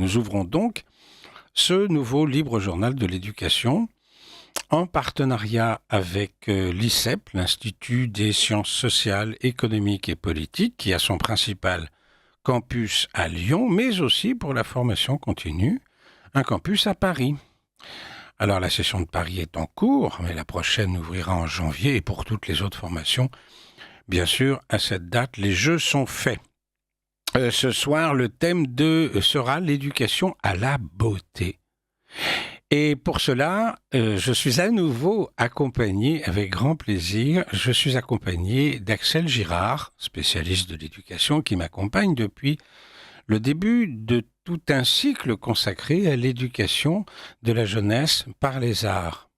Nous ouvrons donc ce nouveau libre journal de l'éducation en partenariat avec l'ICEP, l'Institut des sciences sociales, économiques et politiques, qui a son principal campus à Lyon, mais aussi pour la formation continue, un campus à Paris. Alors la session de Paris est en cours, mais la prochaine ouvrira en janvier et pour toutes les autres formations, bien sûr, à cette date, les jeux sont faits. Ce soir, le thème sera l'éducation à la beauté. Et pour cela, je suis à nouveau accompagné, avec grand plaisir, je suis accompagné d'Axel Girard, spécialiste de l'éducation, qui m'accompagne depuis le début de tout un cycle consacré à l'éducation de la jeunesse par les arts.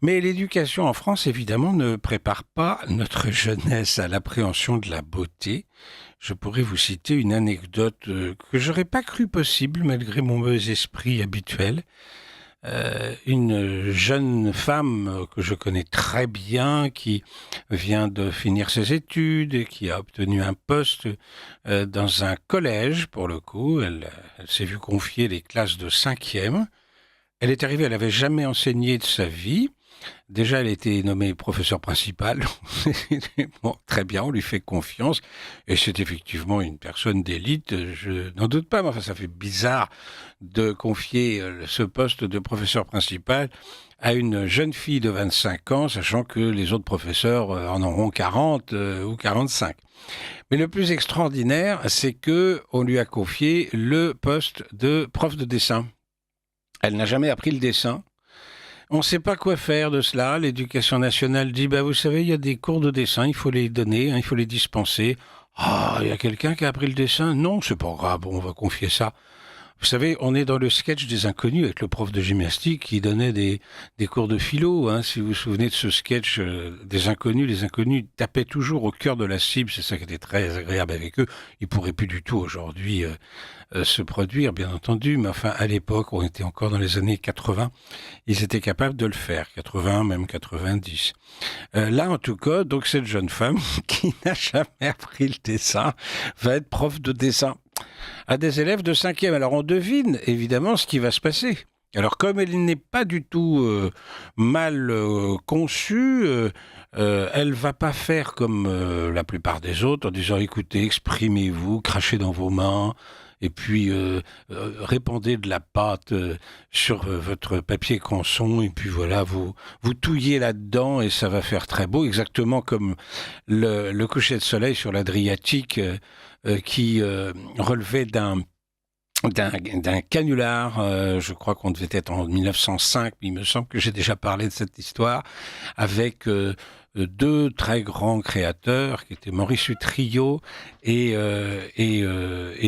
Mais l'éducation en France, évidemment, ne prépare pas notre jeunesse à l'appréhension de la beauté. Je pourrais vous citer une anecdote que j'aurais pas cru possible, malgré mon mauvais esprit habituel. Une jeune femme que je connais très bien, qui vient de finir ses études et qui a obtenu un poste dans un collège, pour le coup. Elle s'est vue confier les classes de 5e. Elle est arrivée, elle n'avait jamais enseigné de sa vie. Déjà, elle a été nommée professeure principale. Bon, très bien, on lui fait confiance. Et c'est effectivement une personne d'élite, je n'en doute pas. Mais enfin, ça fait bizarre de confier ce poste de professeur principal à une jeune fille de 25 ans, sachant que les autres professeurs en auront 40 ou 45. Mais le plus extraordinaire, c'est que on lui a confié le poste de prof de dessin. Elle n'a jamais appris le dessin. On ne sait pas quoi faire de cela. L'éducation nationale dit, vous savez, il y a des cours de dessin, il faut les donner, il faut les dispenser. Ah, il y a quelqu'un qui a appris le dessin? Non, c'est pas grave, on va confier ça. Vous savez, on est dans le sketch des inconnus avec le prof de gymnastique qui donnait des cours de philo. Si vous vous souvenez de ce sketch des inconnus, les inconnus tapaient toujours au cœur de la cible. C'est ça qui était très agréable avec eux. Ils pourraient plus du tout aujourd'hui se produire, bien entendu. Mais enfin, à l'époque, on était encore dans les années 80, ils étaient capables de le faire. 80, même 90. Là, en tout cas, donc cette jeune femme qui n'a jamais appris le dessin va être prof de dessin à des élèves de 5e. Alors on devine évidemment ce qui va se passer. Alors comme elle n'est pas du tout mal conçue, elle va pas faire comme la plupart des autres en disant écoutez, exprimez-vous, crachez dans vos mains et puis répandez de la pâte sur votre papier canson et puis voilà, vous touillez là-dedans et ça va faire très beau, exactement comme le coucher de soleil sur l'Adriatique qui relevait d'un canular, je crois qu'on devait être en 1905, mais il me semble que j'ai déjà parlé de cette histoire, avec deux très grands créateurs, qui étaient Maurice Utrillo et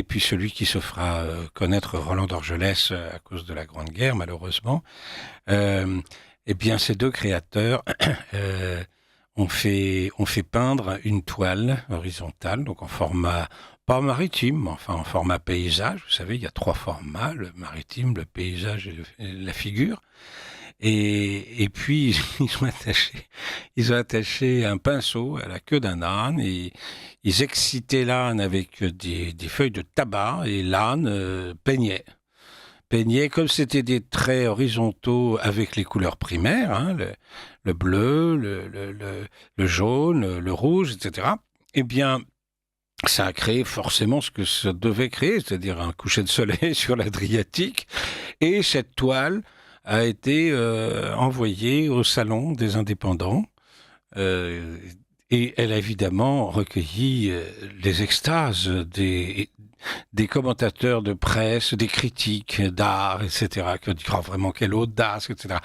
puis celui qui se fera connaître, Roland d'Orgelès, à cause de la Grande Guerre, malheureusement. Eh bien, ces deux créateurs ont fait peindre une toile horizontale, donc en format pas maritime, mais enfin en format paysage. Vous savez, il y a 3 formats, le maritime, le paysage et la figure. Et puis, ils ont attaché un pinceau à la queue d'un âne et ils excitaient l'âne avec des feuilles de tabac et l'âne peignait comme c'était des traits horizontaux avec les couleurs primaires, le bleu, le jaune, le rouge, etc. Eh bien, ça a créé forcément ce que ça devait créer, c'est-à-dire un coucher de soleil sur l'Adriatique. Et cette toile a été envoyée au Salon des Indépendants. Et elle a évidemment recueilli les extases des commentateurs de presse, des critiques d'art, etc., qui ont dit vraiment quelle audace, etc.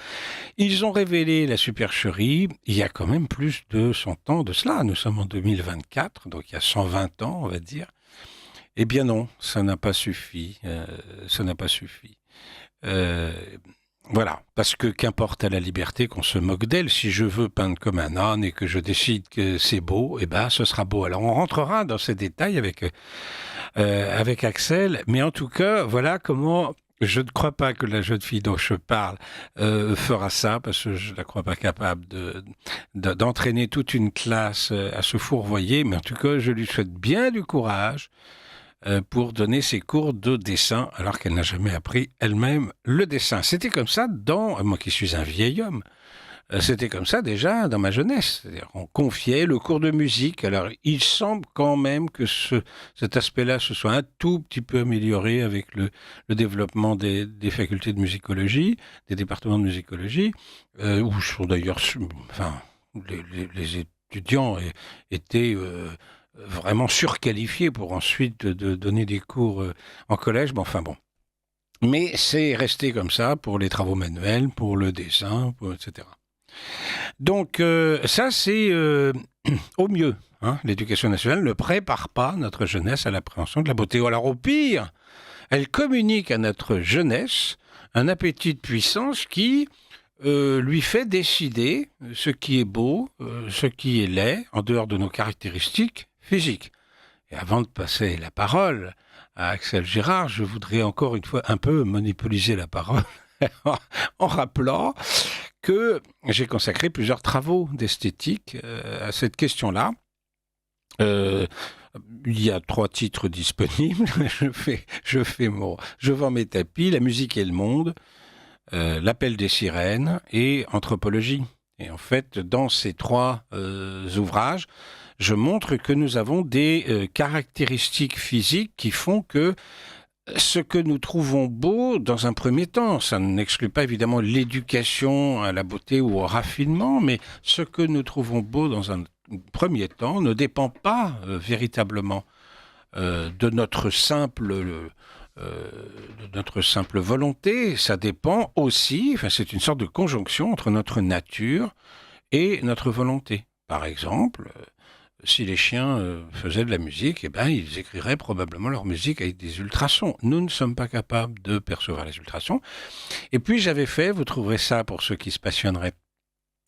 Ils ont révélé la supercherie il y a quand même plus de 100 ans de cela. Nous sommes en 2024, donc il y a 120 ans, on va dire. Eh bien non, ça n'a pas suffi. Ça n'a pas suffi. Voilà, parce que qu'importe à la liberté qu'on se moque d'elle, si je veux peindre comme un âne et que je décide que c'est beau, eh ben ce sera beau. Alors on rentrera dans ces détails avec Axel, mais en tout cas, voilà comment je ne crois pas que la jeune fille dont je parle fera ça, parce que je ne la crois pas capable d'entraîner toute une classe à se fourvoyer, mais en tout cas, je lui souhaite bien du courage. pour donner ses cours de dessin, alors qu'elle n'a jamais appris elle-même le dessin. C'était comme ça moi qui suis un vieil homme, c'était comme ça déjà dans ma jeunesse. C'est-à-dire qu'on confiait le cours de musique. Alors, il semble quand même que cet aspect-là se soit un tout petit peu amélioré avec le développement des facultés de musicologie, des départements de musicologie, où sont d'ailleurs, enfin, les étudiants étaient vraiment surqualifiés pour ensuite de donner des cours en collège. Mais enfin bon. Mais c'est resté comme ça pour les travaux manuels, pour le dessin, etc. Donc ça, c'est au mieux. Hein, l'éducation nationale ne prépare pas notre jeunesse à l'appréhension de la beauté. Ou alors au pire, elle communique à notre jeunesse un appétit de puissance qui lui fait décider ce qui est beau, ce qui est laid, en dehors de nos caractéristiques physiques. Et avant de passer la parole à Axel Girard, je voudrais encore une fois un peu monopoliser la parole en rappelant que j'ai consacré plusieurs travaux d'esthétique à cette question-là. Il y a 3 titres disponibles. Je vends mes tapis, La musique et le monde, L'appel des sirènes et Anthropologie. Et en fait, dans ces 3 ouvrages, je montre que nous avons des caractéristiques physiques qui font que ce que nous trouvons beau, dans un premier temps, ça n'exclut pas évidemment l'éducation à la beauté ou au raffinement, mais ce que nous trouvons beau dans un premier temps ne dépend pas véritablement de notre simple volonté. Ça dépend aussi, enfin c'est une sorte de conjonction entre notre nature et notre volonté. Par exemple, si les chiens faisaient de la musique, eh ben, ils écriraient probablement leur musique avec des ultrasons. Nous ne sommes pas capables de percevoir les ultrasons. Et puis j'avais fait, vous trouverez ça pour ceux qui se passionneraient,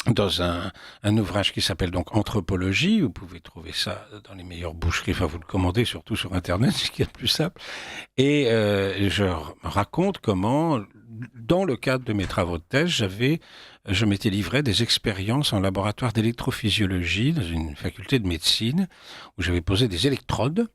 dans un ouvrage qui s'appelle donc Anthropologie. Vous pouvez trouver ça dans les meilleures boucheries, enfin vous le commandez surtout sur Internet, ce qui est le plus simple. Et je raconte comment, dans le cadre de mes travaux de thèse, je m'étais livré des expériences en laboratoire d'électrophysiologie dans une faculté de médecine, où j'avais posé des électrodes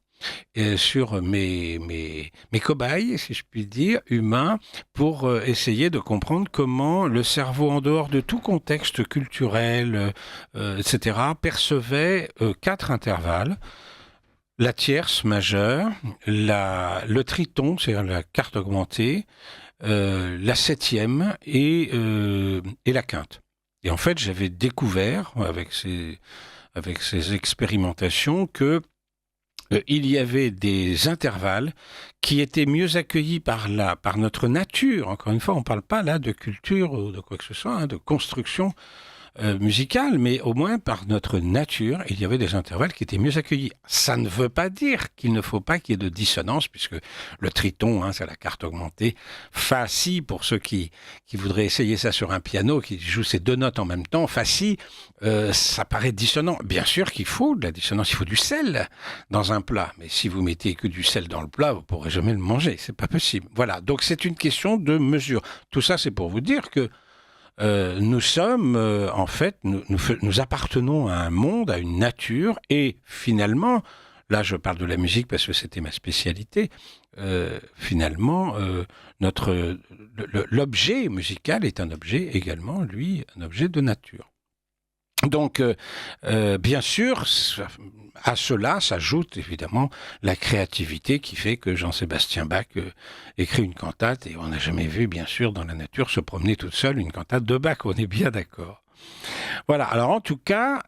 sur mes cobayes, si je puis dire, humains, pour essayer de comprendre comment le cerveau, en dehors de tout contexte culturel, etc., percevait 4 intervalles. La tierce majeure, le triton, c'est-à-dire la carte augmentée, la septième et la quinte. Et en fait, j'avais découvert, avec ces expérimentations, que il y avait des intervalles qui étaient mieux accueillis par notre nature. Encore une fois, on ne parle pas là de culture ou de quoi que ce soit, hein, de construction musicale, mais au moins par notre nature, il y avait des intervalles qui étaient mieux accueillis. Ça ne veut pas dire qu'il ne faut pas qu'il y ait de dissonance, puisque le triton, hein, c'est la carte augmentée. Fa, si, pour ceux qui voudraient essayer ça sur un piano, qui joue ces 2 notes en même temps, fa, si, ça paraît dissonant. Bien sûr qu'il faut de la dissonance, il faut du sel dans un plat. Mais si vous mettez que du sel dans le plat, vous ne pourrez jamais le manger. C'est pas possible. Voilà. Donc c'est une question de mesure. Tout ça, c'est pour vous dire que nous sommes, en fait, nous appartenons à un monde, à une nature, et finalement, là je parle de la musique parce que c'était ma spécialité, finalement, l'objet musical est un objet également, lui, un objet de nature. Donc, bien sûr, à cela s'ajoute évidemment la créativité qui fait que Jean-Sébastien Bach écrit une cantate, et on n'a jamais vu, bien sûr, dans la nature se promener toute seule une cantate de Bach, on est bien d'accord. Voilà, alors en tout cas,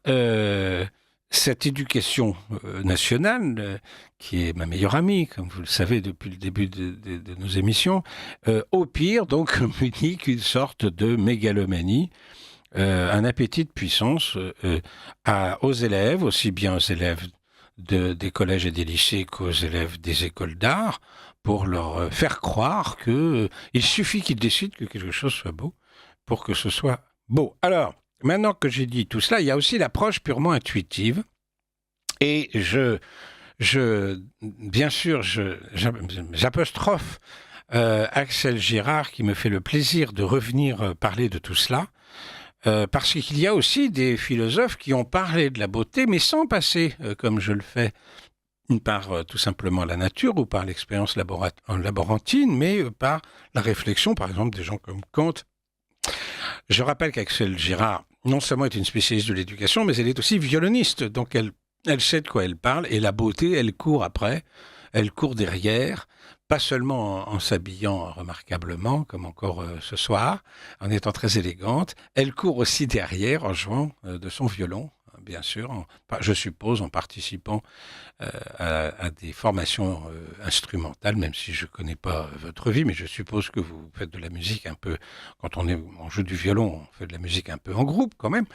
cette éducation nationale, qui est ma meilleure amie, comme vous le savez depuis le début de nos émissions, au pire, donc, communique une sorte de mégalomanie, un appétit de puissance aux élèves, aussi bien aux élèves des collèges et des lycées qu'aux élèves des écoles d'art, pour leur faire croire qu'il suffit qu'ils décident que quelque chose soit beau pour que ce soit beau. Alors, maintenant que j'ai dit tout cela, il y a aussi l'approche purement intuitive. Et bien sûr, j'apostrophe Axel Girard, qui me fait le plaisir de revenir parler de tout cela. Parce qu'il y a aussi des philosophes qui ont parlé de la beauté, mais sans passer, comme je le fais, par tout simplement la nature ou par l'expérience laborantine, mais par la réflexion, par exemple, des gens comme Kant. Je rappelle qu'Axel Girard, non seulement est une spécialiste de l'éducation, mais elle est aussi violoniste, donc elle sait de quoi elle parle, et la beauté, elle court après, elle court derrière, pas seulement en s'habillant remarquablement, comme encore ce soir, en étant très élégante, elle court aussi derrière en jouant de son violon, bien sûr, je suppose en participant à des formations instrumentales, même si je ne connais pas votre vie, mais je suppose que vous faites de la musique un peu, quand on joue du violon, on fait de la musique un peu en groupe quand même,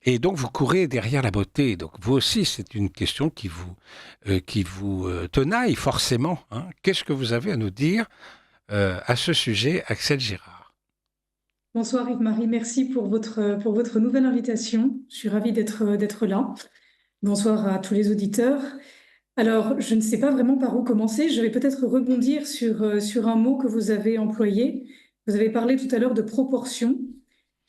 et donc vous courez derrière la beauté, donc vous aussi c'est une question qui vous tenaille forcément, hein. Qu'est-ce que vous avez à nous dire à ce sujet, Axel Girard? Bonsoir Yves-Marie, merci pour votre nouvelle invitation. Je suis ravie d'être là. Bonsoir à tous les auditeurs. Alors, je ne sais pas vraiment par où commencer. Je vais peut-être rebondir sur un mot que vous avez employé. Vous avez parlé tout à l'heure de proportion.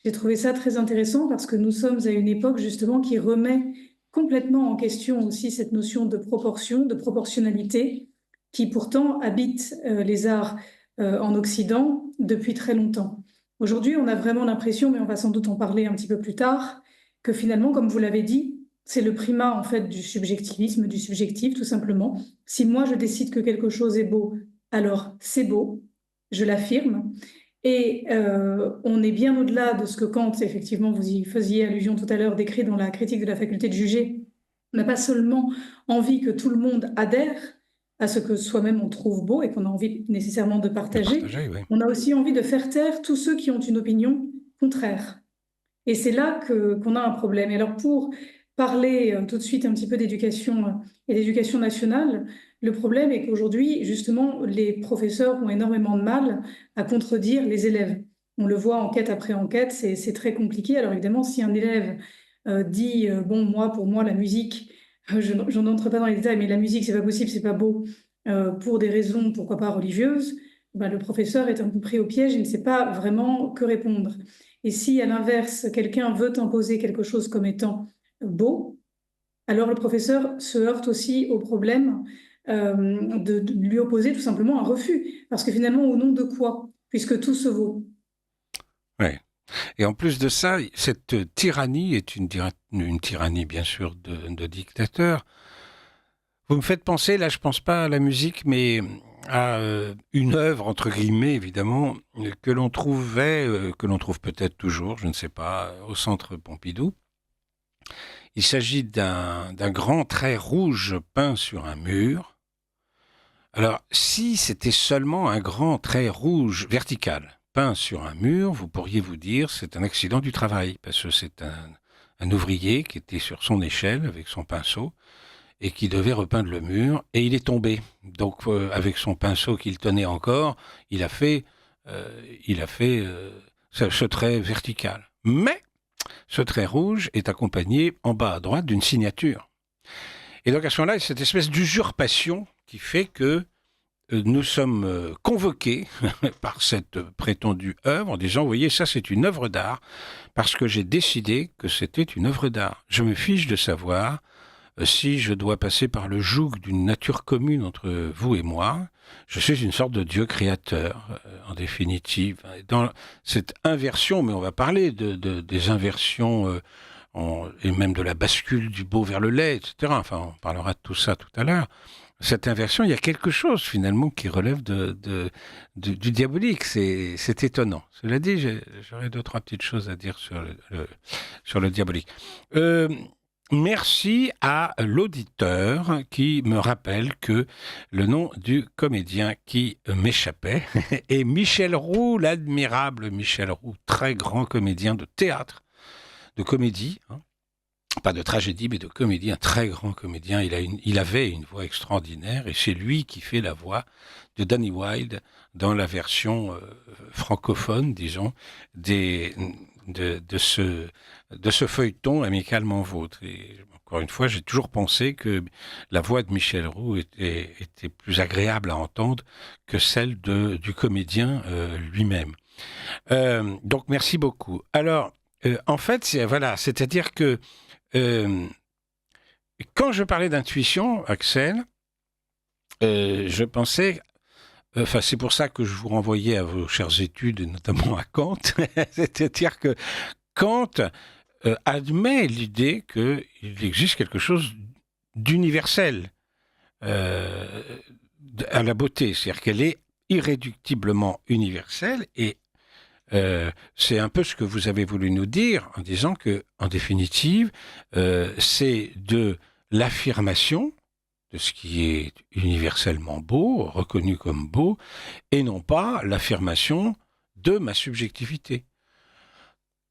J'ai trouvé ça très intéressant parce que nous sommes à une époque justement qui remet complètement en question aussi cette notion de proportion, de proportionnalité, qui pourtant habite les arts en Occident depuis très longtemps. Aujourd'hui, on a vraiment l'impression, mais on va sans doute en parler un petit peu plus tard, que finalement, comme vous l'avez dit, c'est le primat en fait du subjectivisme, du subjectif tout simplement. Si moi je décide que quelque chose est beau, alors c'est beau, je l'affirme. Et on est bien au-delà de ce que Kant, effectivement, vous y faisiez allusion tout à l'heure, décrit dans la critique de la faculté de juger. On n'a pas seulement envie que tout le monde adhère à ce que soi-même on trouve beau et qu'on a envie nécessairement de De partager, partager, oui. on a aussi envie de faire taire tous ceux qui ont une opinion contraire. Et c'est là qu'on a un problème. Et alors pour parler tout de suite un petit peu d'éducation et d'éducation nationale, le problème est qu'aujourd'hui, justement, les professeurs ont énormément de mal à contredire les élèves. On le voit enquête après enquête, c'est très compliqué. Alors évidemment, si un élève dit bon, moi, pour moi, la musique, je n'entre pas dans les détails, mais la musique, c'est pas possible, c'est pas beau, pour des raisons, pourquoi pas religieuses, ben, le professeur est un peu pris au piège, il ne sait pas vraiment que répondre. Et si, à l'inverse, quelqu'un veut imposer quelque chose comme étant beau, alors le professeur se heurte aussi au problème de lui opposer tout simplement un refus. Parce que finalement, au nom de quoi? Puisque tout se vaut. Ouais. Et en plus de ça, cette tyrannie est une tyrannie, bien sûr, de dictateur. Vous me faites penser, là, je pense pas à la musique, mais à une œuvre, entre guillemets, évidemment, que l'on trouve peut-être toujours, je ne sais pas, au centre Pompidou. Il s'agit d'un grand trait rouge peint sur un mur. Alors, si c'était seulement un grand trait rouge vertical peint sur un mur, vous pourriez vous dire c'est un accident du travail, parce que c'est un ouvrier qui était sur son échelle avec son pinceau et qui devait repeindre le mur, et il est tombé. Donc, avec son pinceau qu'il tenait encore, il a fait, ce trait vertical. Mais ce trait rouge est accompagné en bas à droite d'une signature. Et donc à ce moment-là, cette espèce d'usurpation qui fait que nous sommes convoqués par cette prétendue œuvre en disant, vous voyez, ça c'est une œuvre d'art, parce que j'ai décidé que c'était une œuvre d'art. Je me fiche de savoir si je dois passer par le joug d'une nature commune entre vous et moi. Je suis une sorte de Dieu créateur, en définitive. Dans cette inversion, mais on va parler des inversions et même de la bascule du beau vers le laid, etc. Enfin, on parlera de tout ça tout à l'heure. Cette inversion, il y a quelque chose finalement qui relève du diabolique. C'est étonnant. Cela dit, j'aurais deux, trois petites choses à dire sur le diabolique. Merci à l'auditeur qui me rappelle que le nom du comédien qui m'échappait est Michel Roux, l'admirable Michel Roux, très grand comédien de théâtre, de comédie, hein. Pas de tragédie, mais de comédie, un très grand comédien. Il avait une voix extraordinaire, et c'est lui qui fait la voix de Danny Wilde dans la version francophone, disons, de ce feuilleton amicalement vôtre. Et encore une fois, j'ai toujours pensé que la voix de Michel Roux était plus agréable à entendre que celle du comédien lui-même. Donc, merci beaucoup. Alors, en fait, c'est-à-dire que quand je parlais d'intuition, Axel, Je pensais, enfin c'est pour ça que je vous renvoyais à vos chères études, et notamment à Kant, c'est-à-dire que Kant admet l'idée qu'il existe quelque chose d'universel euh, à la beauté, c'est-à-dire qu'elle est irréductiblement universelle et c'est un peu ce que vous avez voulu nous dire en disant que, en définitive, c'est de l'affirmation de ce qui est universellement beau, reconnu comme beau, et non pas l'affirmation de ma subjectivité.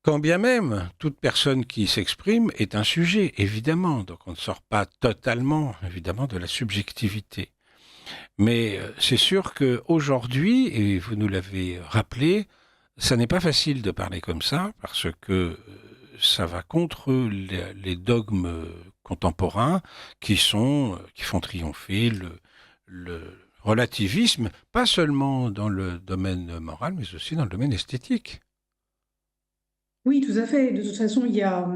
Quand bien même toute personne qui s'exprime est un sujet, évidemment, donc on ne sort pas totalement, évidemment, de la subjectivité. Mais c'est sûr qu'aujourd'hui, et vous nous l'avez rappelé, ça n'est pas facile de parler comme ça, parce que ça va contre les dogmes contemporains qui font triompher le relativisme, pas seulement dans le domaine moral, mais aussi dans le domaine esthétique. Oui, tout à fait. De toute façon, il y a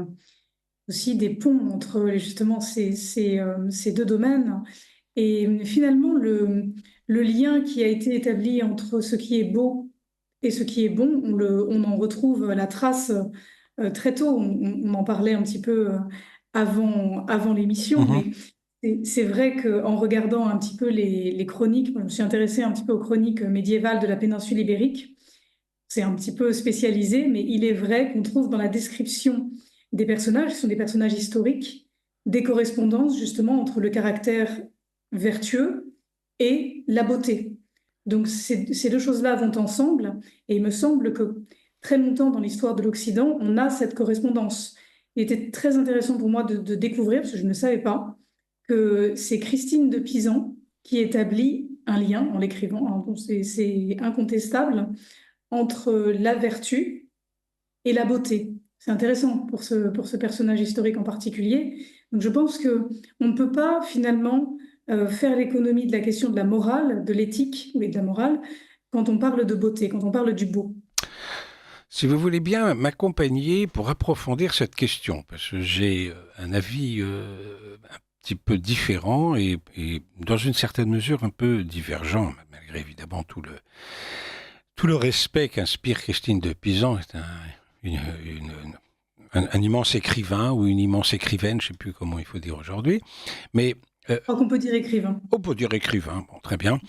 aussi des ponts entre justement ces deux domaines. Et finalement, le lien qui a été établi entre ce qui est beau et ce qui est bon, on en retrouve la trace très tôt. On en parlait un petit peu avant l'émission, Mhm, mais c'est vrai qu'en regardant un petit peu les chroniques, moi, je me suis intéressée un petit peu aux chroniques médiévales de la péninsule ibérique. C'est un petit peu spécialisé, mais il est vrai qu'on trouve dans la description des personnages, qui sont des personnages historiques, des correspondances justement entre le caractère vertueux et la beauté. Donc ces deux choses-là vont ensemble, et il me semble que très longtemps dans l'histoire de l'Occident, on a cette correspondance. Il était très intéressant pour moi de découvrir, parce que je ne savais pas, que c'est Christine de Pisan qui établit un lien en l'écrivant, hein. Bon, c'est incontestable entre la vertu et la beauté. C'est intéressant pour ce personnage historique en particulier. Donc je pense que on ne peut pas finalement faire l'économie de la question de la morale, de l'éthique ou de la morale quand on parle de beauté, quand on parle du beau. Si vous voulez bien m'accompagner pour approfondir cette question, parce que j'ai un avis un petit peu différent et dans une certaine mesure un peu divergent, malgré évidemment tout le respect qu'inspire Christine de Pisan, est une, une, un immense écrivain ou une immense écrivaine, je ne sais plus comment il faut dire aujourd'hui, mais Je crois qu'on peut dire écrivain. on peut dire écrivain, bon, très bien.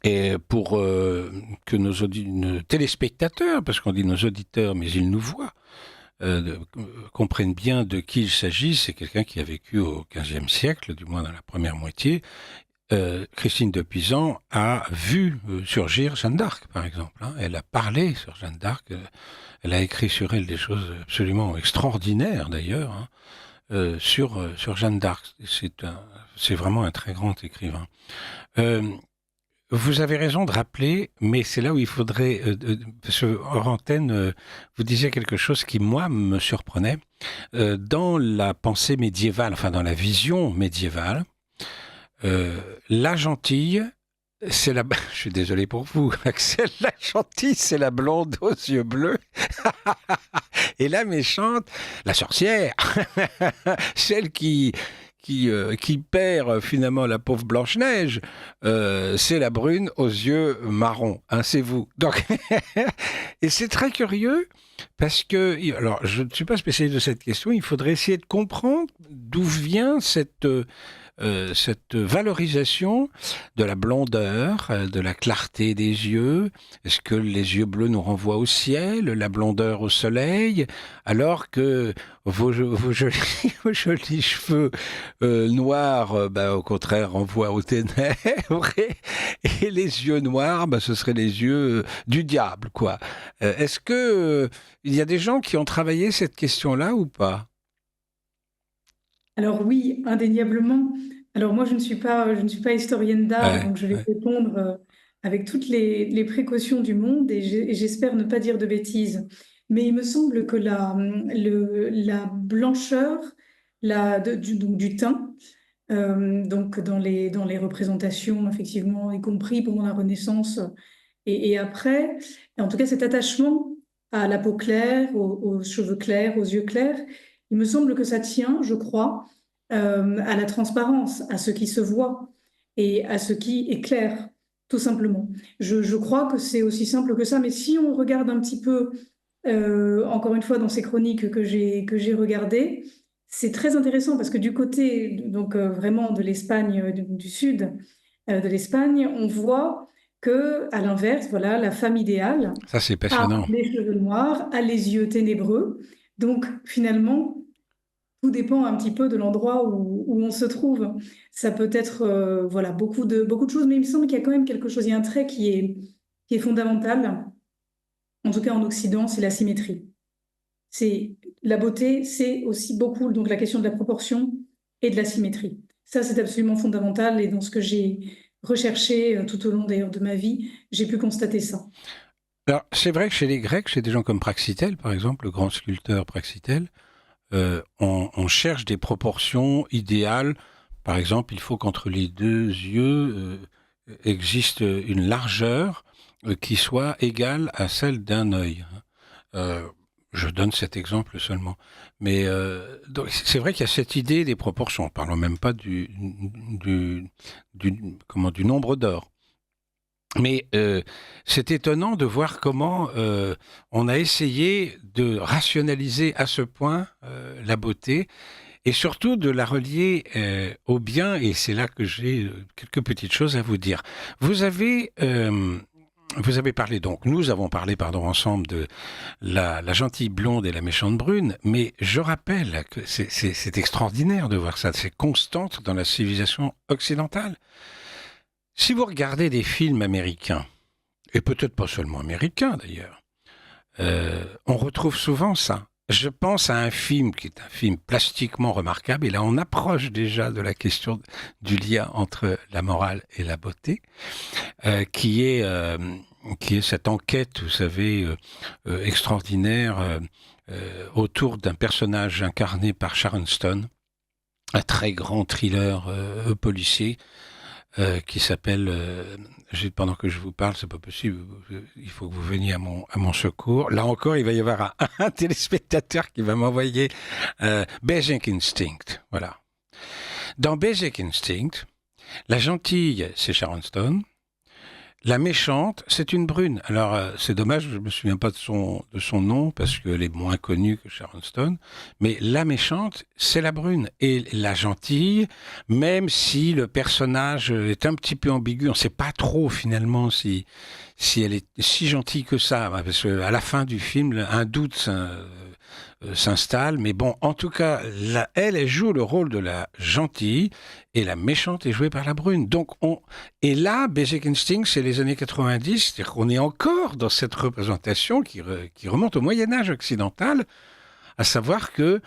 Et pour que nos téléspectateurs, parce qu'on dit nos auditeurs, mais ils nous voient, comprennent bien de qui il s'agit. C'est quelqu'un qui a vécu au XVe siècle, du moins dans la première moitié. Christine de Pisan a vu surgir Jeanne d'Arc, par exemple, hein. Elle a parlé sur Jeanne d'Arc. Elle a écrit sur elle des choses absolument extraordinaires, d'ailleurs, hein, sur Jeanne d'Arc. C'est vraiment un très grand écrivain. Euh, Vous avez raison de rappeler, mais c'est là où il faudrait, parce que hors antenne, vous disiez quelque chose qui, moi, me surprenait. Dans la pensée médiévale, enfin dans la vision médiévale, euh, la gentille, c'est la... Je suis désolé pour vous, Axel, la gentille, c'est la blonde aux yeux bleus. Et la méchante, la sorcière, celle qui perd finalement la pauvre Blanche-Neige, c'est la brune aux yeux marrons. Hein, c'est vous. Donc, et c'est très curieux parce que, alors, je ne suis pas spécialiste de cette question. Il faudrait essayer de comprendre d'où vient cette valorisation de la blondeur, de la clarté des yeux. Est-ce que les yeux bleus nous renvoient au ciel, la blondeur au soleil, alors que vos jolis, vos jolis cheveux noirs, bah, au contraire, renvoient aux ténèbres, et les yeux noirs, bah, ce seraient les yeux du diable, quoi. Est-ce que il y a des gens qui ont travaillé cette question-là ou pas? Alors oui, indéniablement. Alors moi, je ne suis pas historienne d'art, Ouais, donc je vais ouais. répondre avec toutes les précautions du monde et j'espère ne pas dire de bêtises. Mais il me semble que la blancheur donc du teint, donc dans les représentations, effectivement, y compris pendant la Renaissance et après, et en tout cas cet attachement à la peau claire, aux cheveux clairs, aux yeux clairs, il me semble que ça tient, je crois, à la transparence, à ce qui se voit. et à ce qui est clair, tout simplement. Je crois que c'est aussi simple que ça, mais si on regarde un petit peu, encore une fois, dans ces chroniques que j'ai regardées, c'est très intéressant parce que du côté, donc vraiment de l'Espagne, du sud de l'Espagne, on voit que, à l'inverse, voilà, la femme idéale Ça, c'est a passionnant. les cheveux noirs, a les yeux ténébreux. Donc, finalement, tout dépend un petit peu de l'endroit où on se trouve. Ça peut être voilà, beaucoup de choses, mais il me semble qu'il y a quand même quelque chose, il y a un trait qui est fondamental, en tout cas en Occident, c'est la symétrie. C'est la beauté, c'est aussi beaucoup donc la question de la proportion et de la symétrie. Ça, c'est absolument fondamental et dans ce que j'ai recherché tout au long d'ailleurs de ma vie, j'ai pu constater ça. Alors, c'est vrai que chez les Grecs, chez des gens comme Praxitèle, par exemple, le grand sculpteur Praxitèle, on cherche des proportions idéales. Par exemple, il faut qu'entre les deux yeux existe une largeur qui soit égale à celle d'un œil. Euh, je donne cet exemple seulement. Mais donc, c'est vrai qu'il y a cette idée des proportions. Parlons même pas du nombre d'or. Mais c'est étonnant de voir comment on a essayé de rationaliser à ce point la beauté et surtout de la relier au bien. Et c'est là que j'ai quelques petites choses à vous dire. Vous avez, euh, vous avez parlé donc, nous avons parlé, pardon, ensemble de la gentille blonde et la méchante brune, mais je rappelle que c'est extraordinaire de voir ça, c'est constante dans la civilisation occidentale. Si vous regardez des films américains, et peut-être pas seulement américains d'ailleurs, on retrouve souvent ça. Je pense à un film qui est un film plastiquement remarquable, et là on approche déjà de la question du lien entre la morale et la beauté, euh, qui, est, euh, qui est cette enquête, vous savez, extraordinaire autour d'un personnage incarné par Sharon Stone, un très grand thriller policier qui s'appelle pendant que je vous parle, c'est pas possible, il faut que vous veniez à mon secours. Là encore, il va y avoir un téléspectateur qui va m'envoyer Basic Instinct. Voilà. Dans Basic Instinct, la gentille, c'est Sharon Stone. La méchante, c'est une brune. Alors, c'est dommage, je me souviens pas de son nom parce qu'elle est moins connue que Sharon Stone. Mais la méchante, c'est la brune. Et la gentille, même si le personnage est un petit peu ambigu, on ne sait pas trop finalement si elle est si gentille que ça. Parce qu'à la fin du film, un doute s'installe. Mais bon, en tout cas, elle joue le rôle de la gentille et la méchante est jouée par la brune. Donc, et là, Basic Instinct, c'est les années 90, c'est-à-dire qu'on est encore dans cette représentation qui remonte au Moyen-Âge occidental, à savoir que,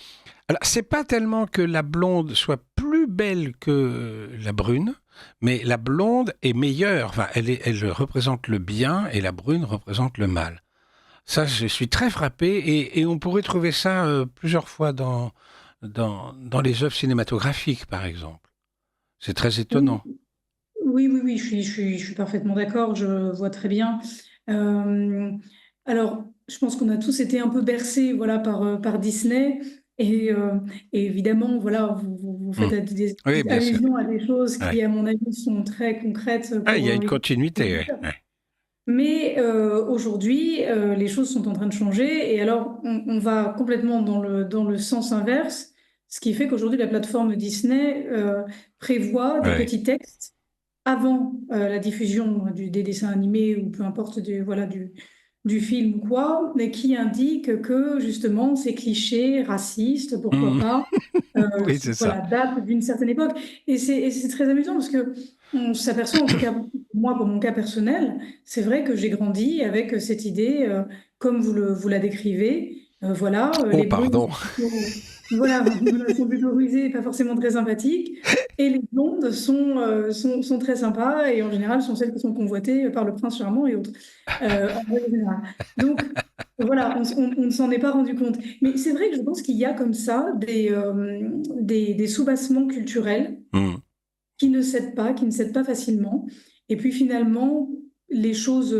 alors, c'est pas tellement que la blonde soit plus belle que la brune, mais la blonde est meilleure. Enfin, elle représente le bien et la brune représente le mal. Ça, je suis très frappé et on pourrait trouver ça plusieurs fois dans les œuvres cinématographiques, par exemple. C'est très Oui, étonnant. oui, oui, oui, je suis parfaitement d'accord, je vois très bien. Euh, alors, je pense qu'on a tous été un peu bercés, voilà, par Disney. Et, euh, et évidemment, voilà, vous Hmm. faites Oui, bien sûr. allusion à des choses Ouais. qui, à mon avis, sont très concrètes Ah, il pour y a une les continuité. Ouais. auditeurs. Ouais. Mais aujourd'hui, les choses sont en train de changer et alors on va complètement dans le sens inverse, ce qui fait qu'aujourd'hui la plateforme Disney prévoit des Ouais. petits textes avant la diffusion des dessins animés ou peu importe voilà, du film ou quoi, mais qui indiquent que justement ces clichés racistes, pourquoi Hmm. pas, Oui, c'est ça. voilà, datent d'une certaine époque. Et c'est très amusant parce que on s'aperçoit, en tout cas, moi, pour mon cas personnel, c'est vrai que j'ai grandi avec cette idée, comme vous la décrivez, voilà, Oh, les brunes pardon. sont plutôt, voilà, voilà, sont plutôt rusées et pas forcément très sympathiques, et les blondes sont très sympas et en général sont celles qui sont convoitées par le prince charmant et autres, en règle générale. Donc, voilà, on ne s'en est pas rendu compte. Mais c'est vrai que je pense qu'il y a comme ça des sous-bassements culturels Hmm. qui ne cèdent pas facilement. Et puis finalement, les choses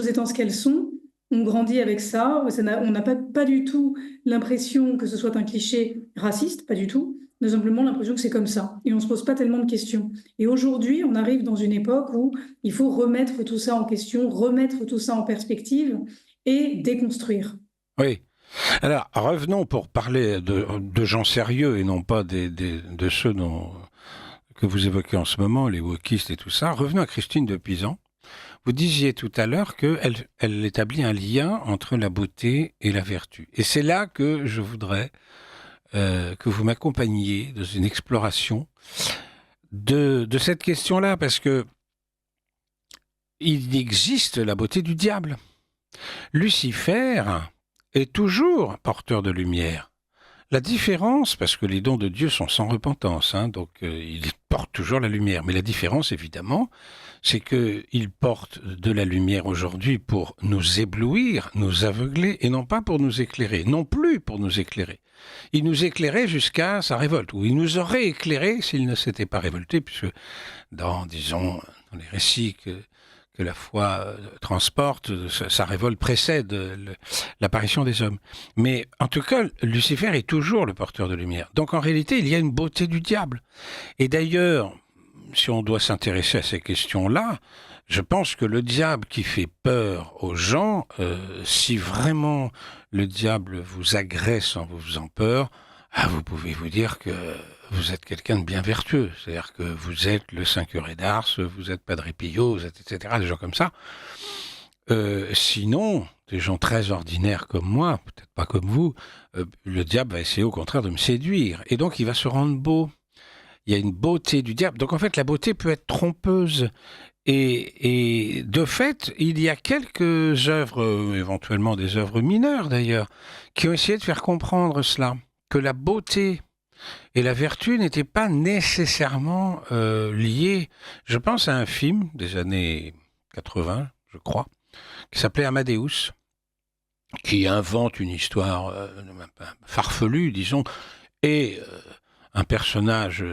étant ce qu'elles sont, on grandit avec ça. On n'a pas du tout l'impression que ce soit un cliché raciste, pas du tout. On a simplement l'impression que c'est comme ça et on ne se pose pas tellement de questions. Et aujourd'hui, on arrive dans une époque où il faut remettre tout ça en question, remettre tout ça en perspective et déconstruire. Oui. Alors, revenons pour parler de gens sérieux et non pas de ceux que vous évoquez en ce moment, les wokistes et tout ça. Revenons à Christine de Pisan. Vous disiez tout à l'heure qu'elle établit un lien entre la beauté et la vertu. Et c'est là que je voudrais que vous m'accompagniez dans une exploration de cette question-là, parce que il existe la beauté du diable. Lucifer est toujours porteur de lumière. La différence, parce que les dons de Dieu sont sans repentance, donc il porte toujours la lumière. Mais la différence, évidemment, c'est qu'il porte de la lumière aujourd'hui pour nous éblouir, nous aveugler, et non pas pour nous éclairer, non plus pour nous éclairer. Il nous éclairait jusqu'à sa révolte, ou il nous aurait éclairé s'il ne s'était pas révolté, puisque disons, dans les récits que la foi transporte, sa révolte précède l'apparition des hommes. Mais en tout cas, Lucifer est toujours le porteur de lumière. Donc en réalité, il y a une beauté du diable. Et d'ailleurs, si on doit s'intéresser à ces questions-là, je pense que le diable qui fait peur aux gens, si vraiment le diable vous agresse en vous faisant peur, vous pouvez vous dire que vous êtes quelqu'un de bien vertueux. C'est-à-dire que vous êtes le Saint Curé d'Ars, vous êtes Padre Pio, vous êtes etc., des gens comme ça. Sinon, des gens très ordinaires comme moi, peut-être pas comme vous, le diable va essayer au contraire de me séduire. Et donc il va se rendre beau. Il y a une beauté du diable. Donc en fait, la beauté peut être trompeuse. Et de fait, il y a quelques œuvres, éventuellement des œuvres mineures d'ailleurs, qui ont essayé de faire comprendre cela, que la beauté et la vertu n'étaient pas nécessairement liées. Je pense à un film des années 80, je crois, qui s'appelait Amadeus, qui invente une histoire farfelue, disons, et un personnage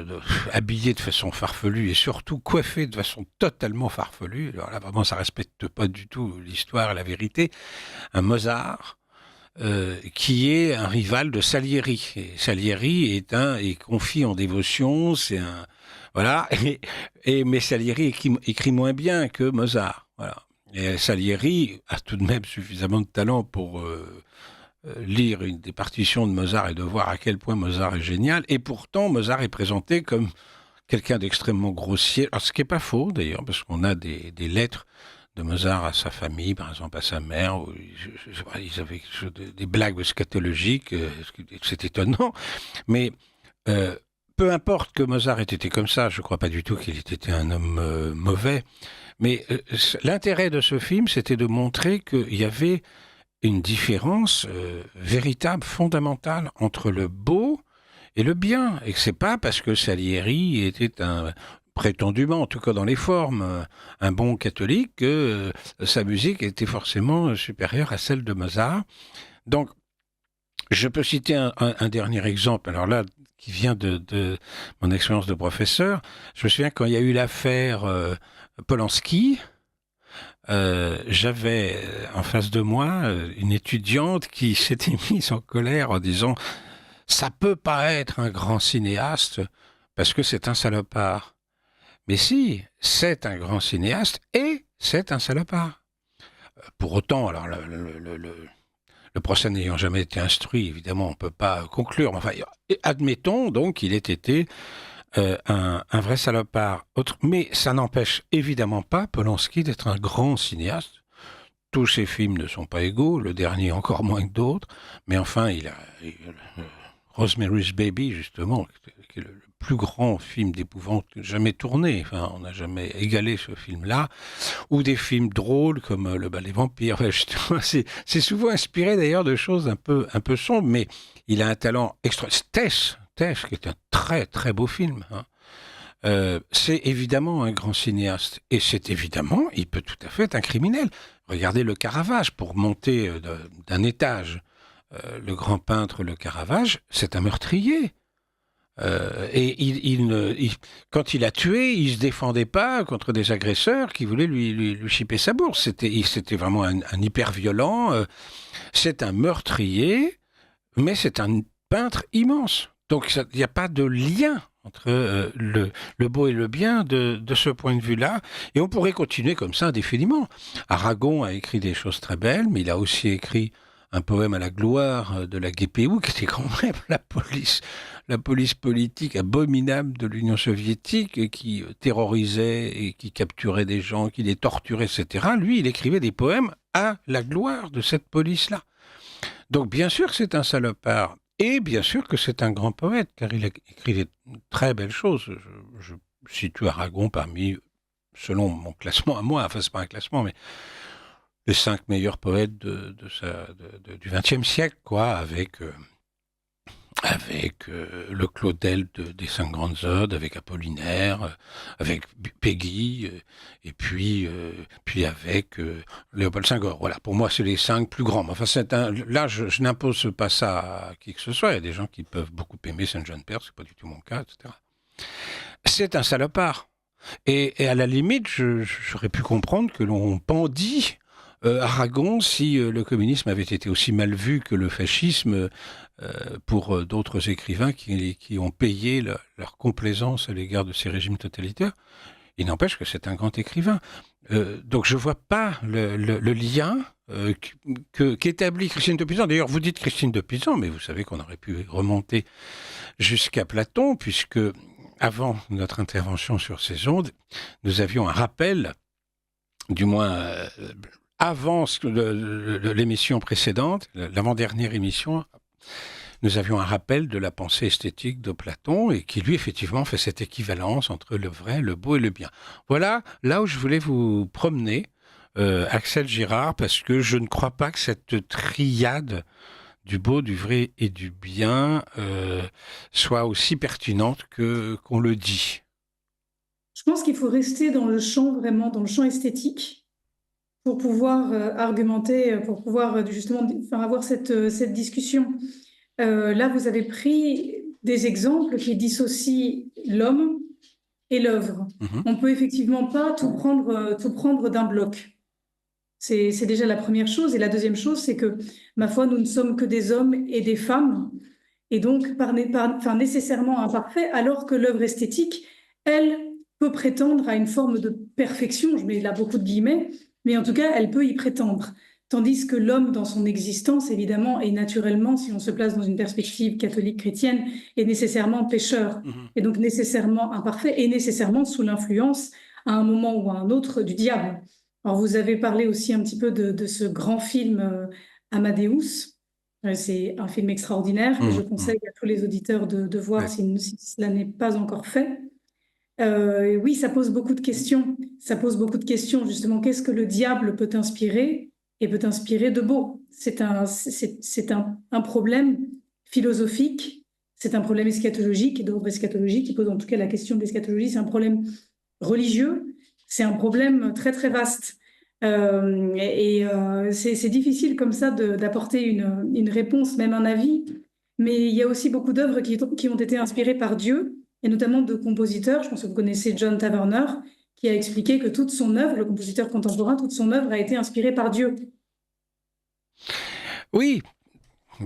habillé de façon farfelue et surtout coiffé de façon totalement farfelue. Alors là, vraiment, ça respecte pas du tout l'histoire et la vérité. Un Mozart qui est un rival de Salieri. Et Salieri est confit en dévotion, c'est un voilà. Mais Salieri écrit moins bien que Mozart. Voilà. Et Salieri a tout de même suffisamment de talent pour lire des partitions de Mozart et de voir à quel point Mozart est génial. Et pourtant, Mozart est présenté comme quelqu'un d'extrêmement grossier. Alors, ce qui n'est pas faux, d'ailleurs, parce qu'on a des lettres de Mozart à sa famille, par exemple à sa mère, où ils avaient des blagues scatologiques, c'est étonnant. Mais peu importe que Mozart ait été comme ça, je ne crois pas du tout qu'il ait été un homme mauvais. Mais l'intérêt de ce film, c'était de montrer qu'il y avait une différence véritable, fondamentale entre le beau et le bien. Et que c'est pas parce que Salieri était prétendument, en tout cas dans les formes, un bon catholique, que sa musique était forcément supérieure à celle de Mozart. Donc, je peux citer un dernier exemple, alors là, qui vient de mon expérience de professeur. Je me souviens quand il y a eu l'affaire Polanski, j'avais en face de moi une étudiante qui s'était mise en colère en disant « ça peut pas être un grand cinéaste parce que c'est un salopard ». Mais si, c'est un grand cinéaste et c'est un salopard. Pour autant, alors le procès n'ayant jamais été instruit, évidemment, on ne peut pas conclure. Enfin, admettons donc qu'il ait été un vrai salopard. Mais ça n'empêche évidemment pas Polanski d'être un grand cinéaste. Tous ses films ne sont pas égaux, le dernier encore moins que d'autres, mais enfin, il a Rosemary's Baby, justement, qui est le plus grand film d'épouvante jamais tourné. Enfin, on n'a jamais égalé ce film-là. Ou des films drôles comme Le Bal des Vampires. Enfin, justement, c'est souvent inspiré d'ailleurs de choses un peu sombres, mais il a un talent extra. Tess, qui est un très très beau film. C'est évidemment un grand cinéaste. Et c'est évidemment, il peut tout à fait être un criminel. Regardez le Caravage, pour monter d'un étage. Le grand peintre, le Caravage, c'est un meurtrier. Et quand il a tué, il se défendait pas contre des agresseurs qui voulaient lui chipper sa bourse. C'était vraiment un hyper violent. C'est un meurtrier, mais c'est un peintre immense. Donc il n'y a pas de lien entre le beau et le bien de ce point de vue-là. Et on pourrait continuer comme ça indéfiniment. Aragon a écrit des choses très belles, mais il a aussi écrit un poème à la gloire de la GPU, qui était quand même la police politique abominable de l'Union soviétique, et qui terrorisait et qui capturait des gens, qui les torturait, etc. Lui, il écrivait des poèmes à la gloire de cette police-là. Donc bien sûr que c'est un salopard. Et bien sûr que c'est un grand poète, car il a écrit des très belles choses. Je situe Aragon parmi, selon mon classement à moi, enfin c'est pas un classement, mais les 5 meilleurs poètes du XXe siècle, quoi, avec le Claudel des 5 grandes odes, avec Apollinaire, avec Péguy, et puis avec Léopold Senghor. Voilà, pour moi, c'est les 5 plus grands. Enfin, là, je n'impose pas ça à qui que ce soit. Il y a des gens qui peuvent beaucoup aimer Saint-Jean-Père, c'est pas du tout mon cas, etc. C'est un salopard. Et à la limite, j'aurais pu comprendre que l'on pendit Aragon si le communisme avait été aussi mal vu que le fascisme pour d'autres écrivains qui ont payé leur complaisance à l'égard de ces régimes totalitaires. Il n'empêche que c'est un grand écrivain. Donc je ne vois pas le lien qu'établit Christine de Pizan. D'ailleurs, vous dites Christine de Pizan, mais vous savez qu'on aurait pu remonter jusqu'à Platon, puisque avant notre intervention sur ces ondes, nous avions un rappel, du moins avant l'émission précédente, l'avant-dernière émission, nous avions un rappel de la pensée esthétique de Platon, et qui lui, effectivement, fait cette équivalence entre le vrai, le beau et le bien. Voilà, là où je voulais vous promener, Axel Girard, parce que je ne crois pas que cette triade du beau, du vrai et du bien soit aussi pertinente qu'on le dit. Je pense qu'il faut rester dans le champ, vraiment dans le champ esthétique, pour pouvoir argumenter, pour pouvoir justement avoir cette discussion. Là, vous avez pris des exemples qui dissocient l'homme et l'œuvre. Mm-hmm. On peut effectivement pas tout prendre d'un bloc. C'est déjà la première chose. Et la deuxième chose, c'est que, ma foi, nous ne sommes que des hommes et des femmes, et donc nécessairement imparfaits, alors que l'œuvre esthétique, elle, peut prétendre à une forme de perfection, je mets là beaucoup de guillemets, mais en tout cas, elle peut y prétendre. Tandis que l'homme, dans son existence, évidemment, et naturellement, si on se place dans une perspective catholique chrétienne, est nécessairement pécheur, et donc nécessairement imparfait, et nécessairement sous l'influence, à un moment ou à un autre, du diable. Alors, vous avez parlé aussi un petit peu de ce grand film Amadeus. C'est un film extraordinaire que je conseille à tous les auditeurs de voir si cela n'est pas encore fait. Oui, ça pose beaucoup de questions. Ça pose beaucoup de questions, justement. Qu'est-ce que le diable peut inspirer et peut inspirer de beau? C'est un problème philosophique, c'est un problème eschatologique, d'ordre eschatologique, qui pose en tout cas la question de l'eschatologie. C'est un problème religieux, c'est un problème très, très vaste. C'est difficile comme ça d'apporter une réponse, même un avis. Mais il y a aussi beaucoup d'œuvres qui ont été inspirées par Dieu, et notamment de compositeurs. Je pense que vous connaissez John Taverner, qui a expliqué que toute son œuvre, le compositeur contemporain, toute son œuvre a été inspirée par Dieu. Oui.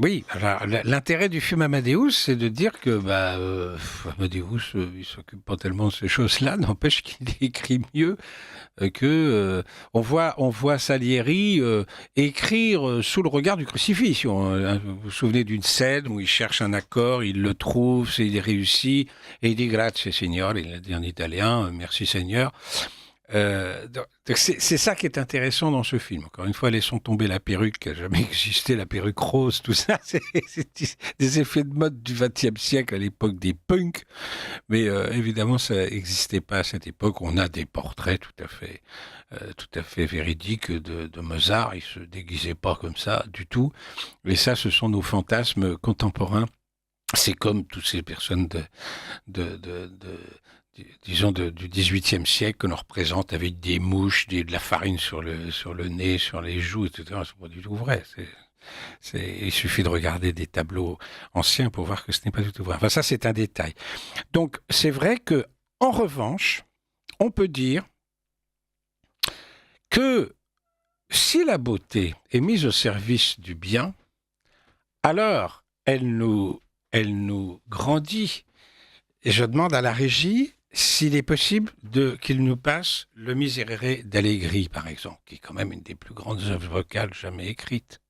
Oui, alors l'intérêt du film Amadeus, c'est de dire que Amadeus, il s'occupe pas tellement de ces choses-là, n'empêche qu'il écrit mieux on voit Salieri écrire sous le regard du crucifix. Vous vous souvenez d'une scène où il cherche un accord, il le trouve, il réussit, et il dit grazie Signore, il l'a dit en italien, merci Seigneur. Donc c'est ça qui est intéressant dans ce film. Encore une fois, laissons tomber la perruque qui n'a jamais existé, la perruque rose, tout ça. C'est des effets de mode du XXe siècle à l'époque des punks. Mais évidemment, ça n'existait pas à cette époque. On a des portraits tout à fait véridiques de Mozart. Il se déguisait pas comme ça du tout. Et ça, ce sont nos fantasmes contemporains. C'est comme toutes ces personnes disons du XVIIIe siècle que l'on représente avec des mouches, de la farine sur le nez, sur les joues, etc. C'est pas du tout vrai. Il suffit de regarder des tableaux anciens pour voir que ce n'est pas du tout vrai. Enfin, ça, c'est un détail. Donc, c'est vrai que, en revanche, on peut dire que si la beauté est mise au service du bien, alors elle nous elle nous grandit. Et je demande à la régie s'il est possible qu'il nous passe le Miserere d'Allegri, par exemple, qui est quand même une des plus grandes œuvres vocales jamais écrites.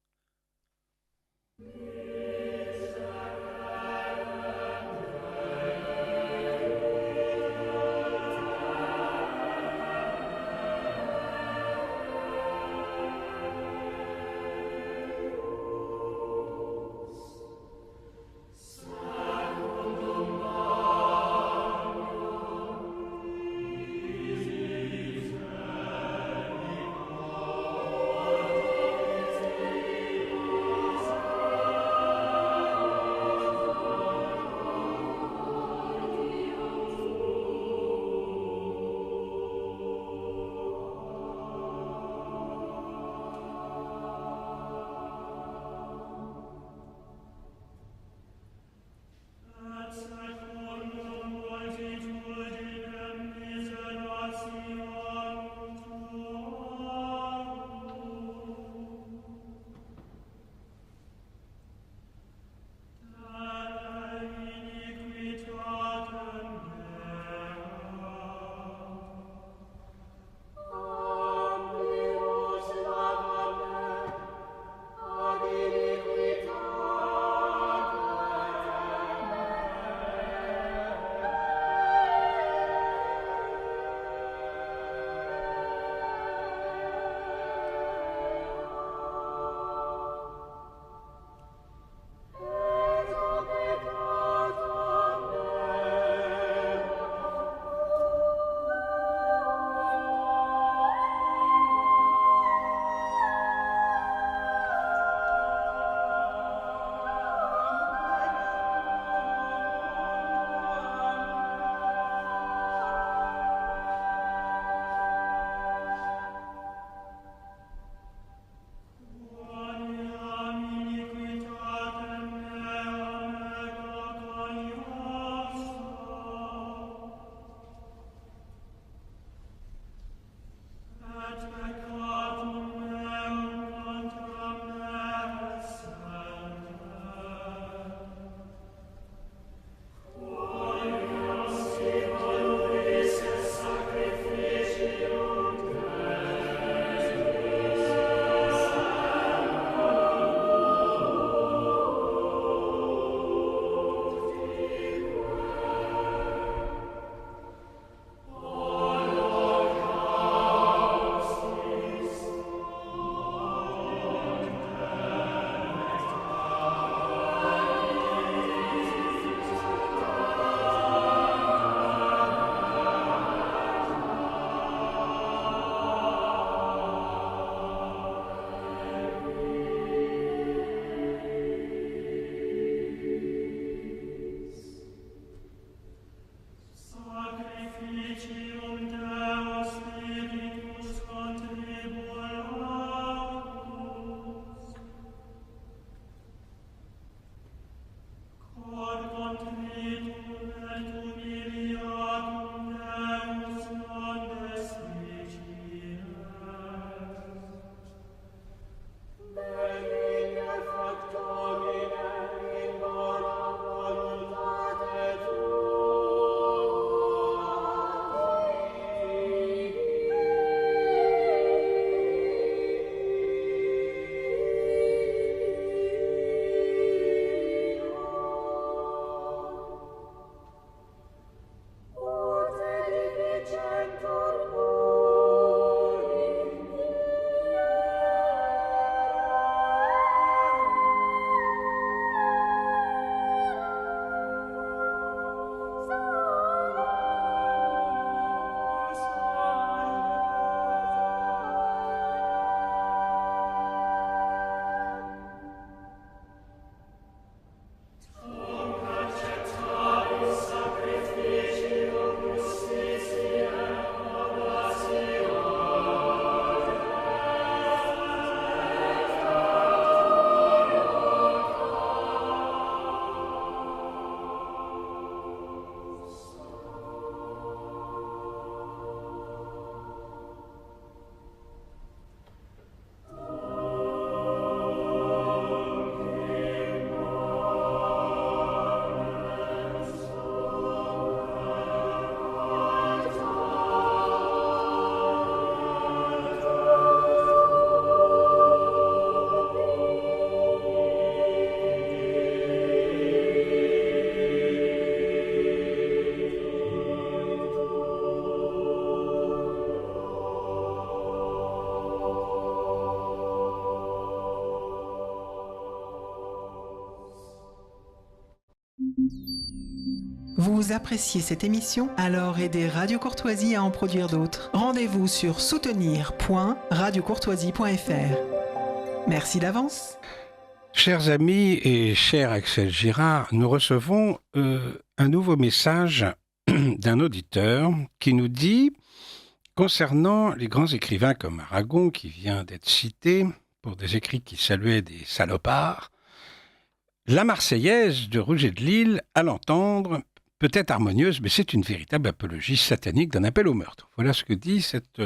Vous appréciez cette émission? Alors aidez Radio Courtoisie à en produire d'autres. Rendez-vous sur soutenir.radiocourtoisie.fr. Merci d'avance. Chers amis et cher Axel Girard, nous recevons un nouveau message d'un auditeur qui nous dit, concernant les grands écrivains comme Aragon, qui vient d'être cité pour des écrits qui saluaient des salopards, la Marseillaise de Rouget de Lille, à l'entendre, peut être harmonieuse, mais c'est une véritable apologie satanique d'un appel au meurtre. Voilà ce que dit cet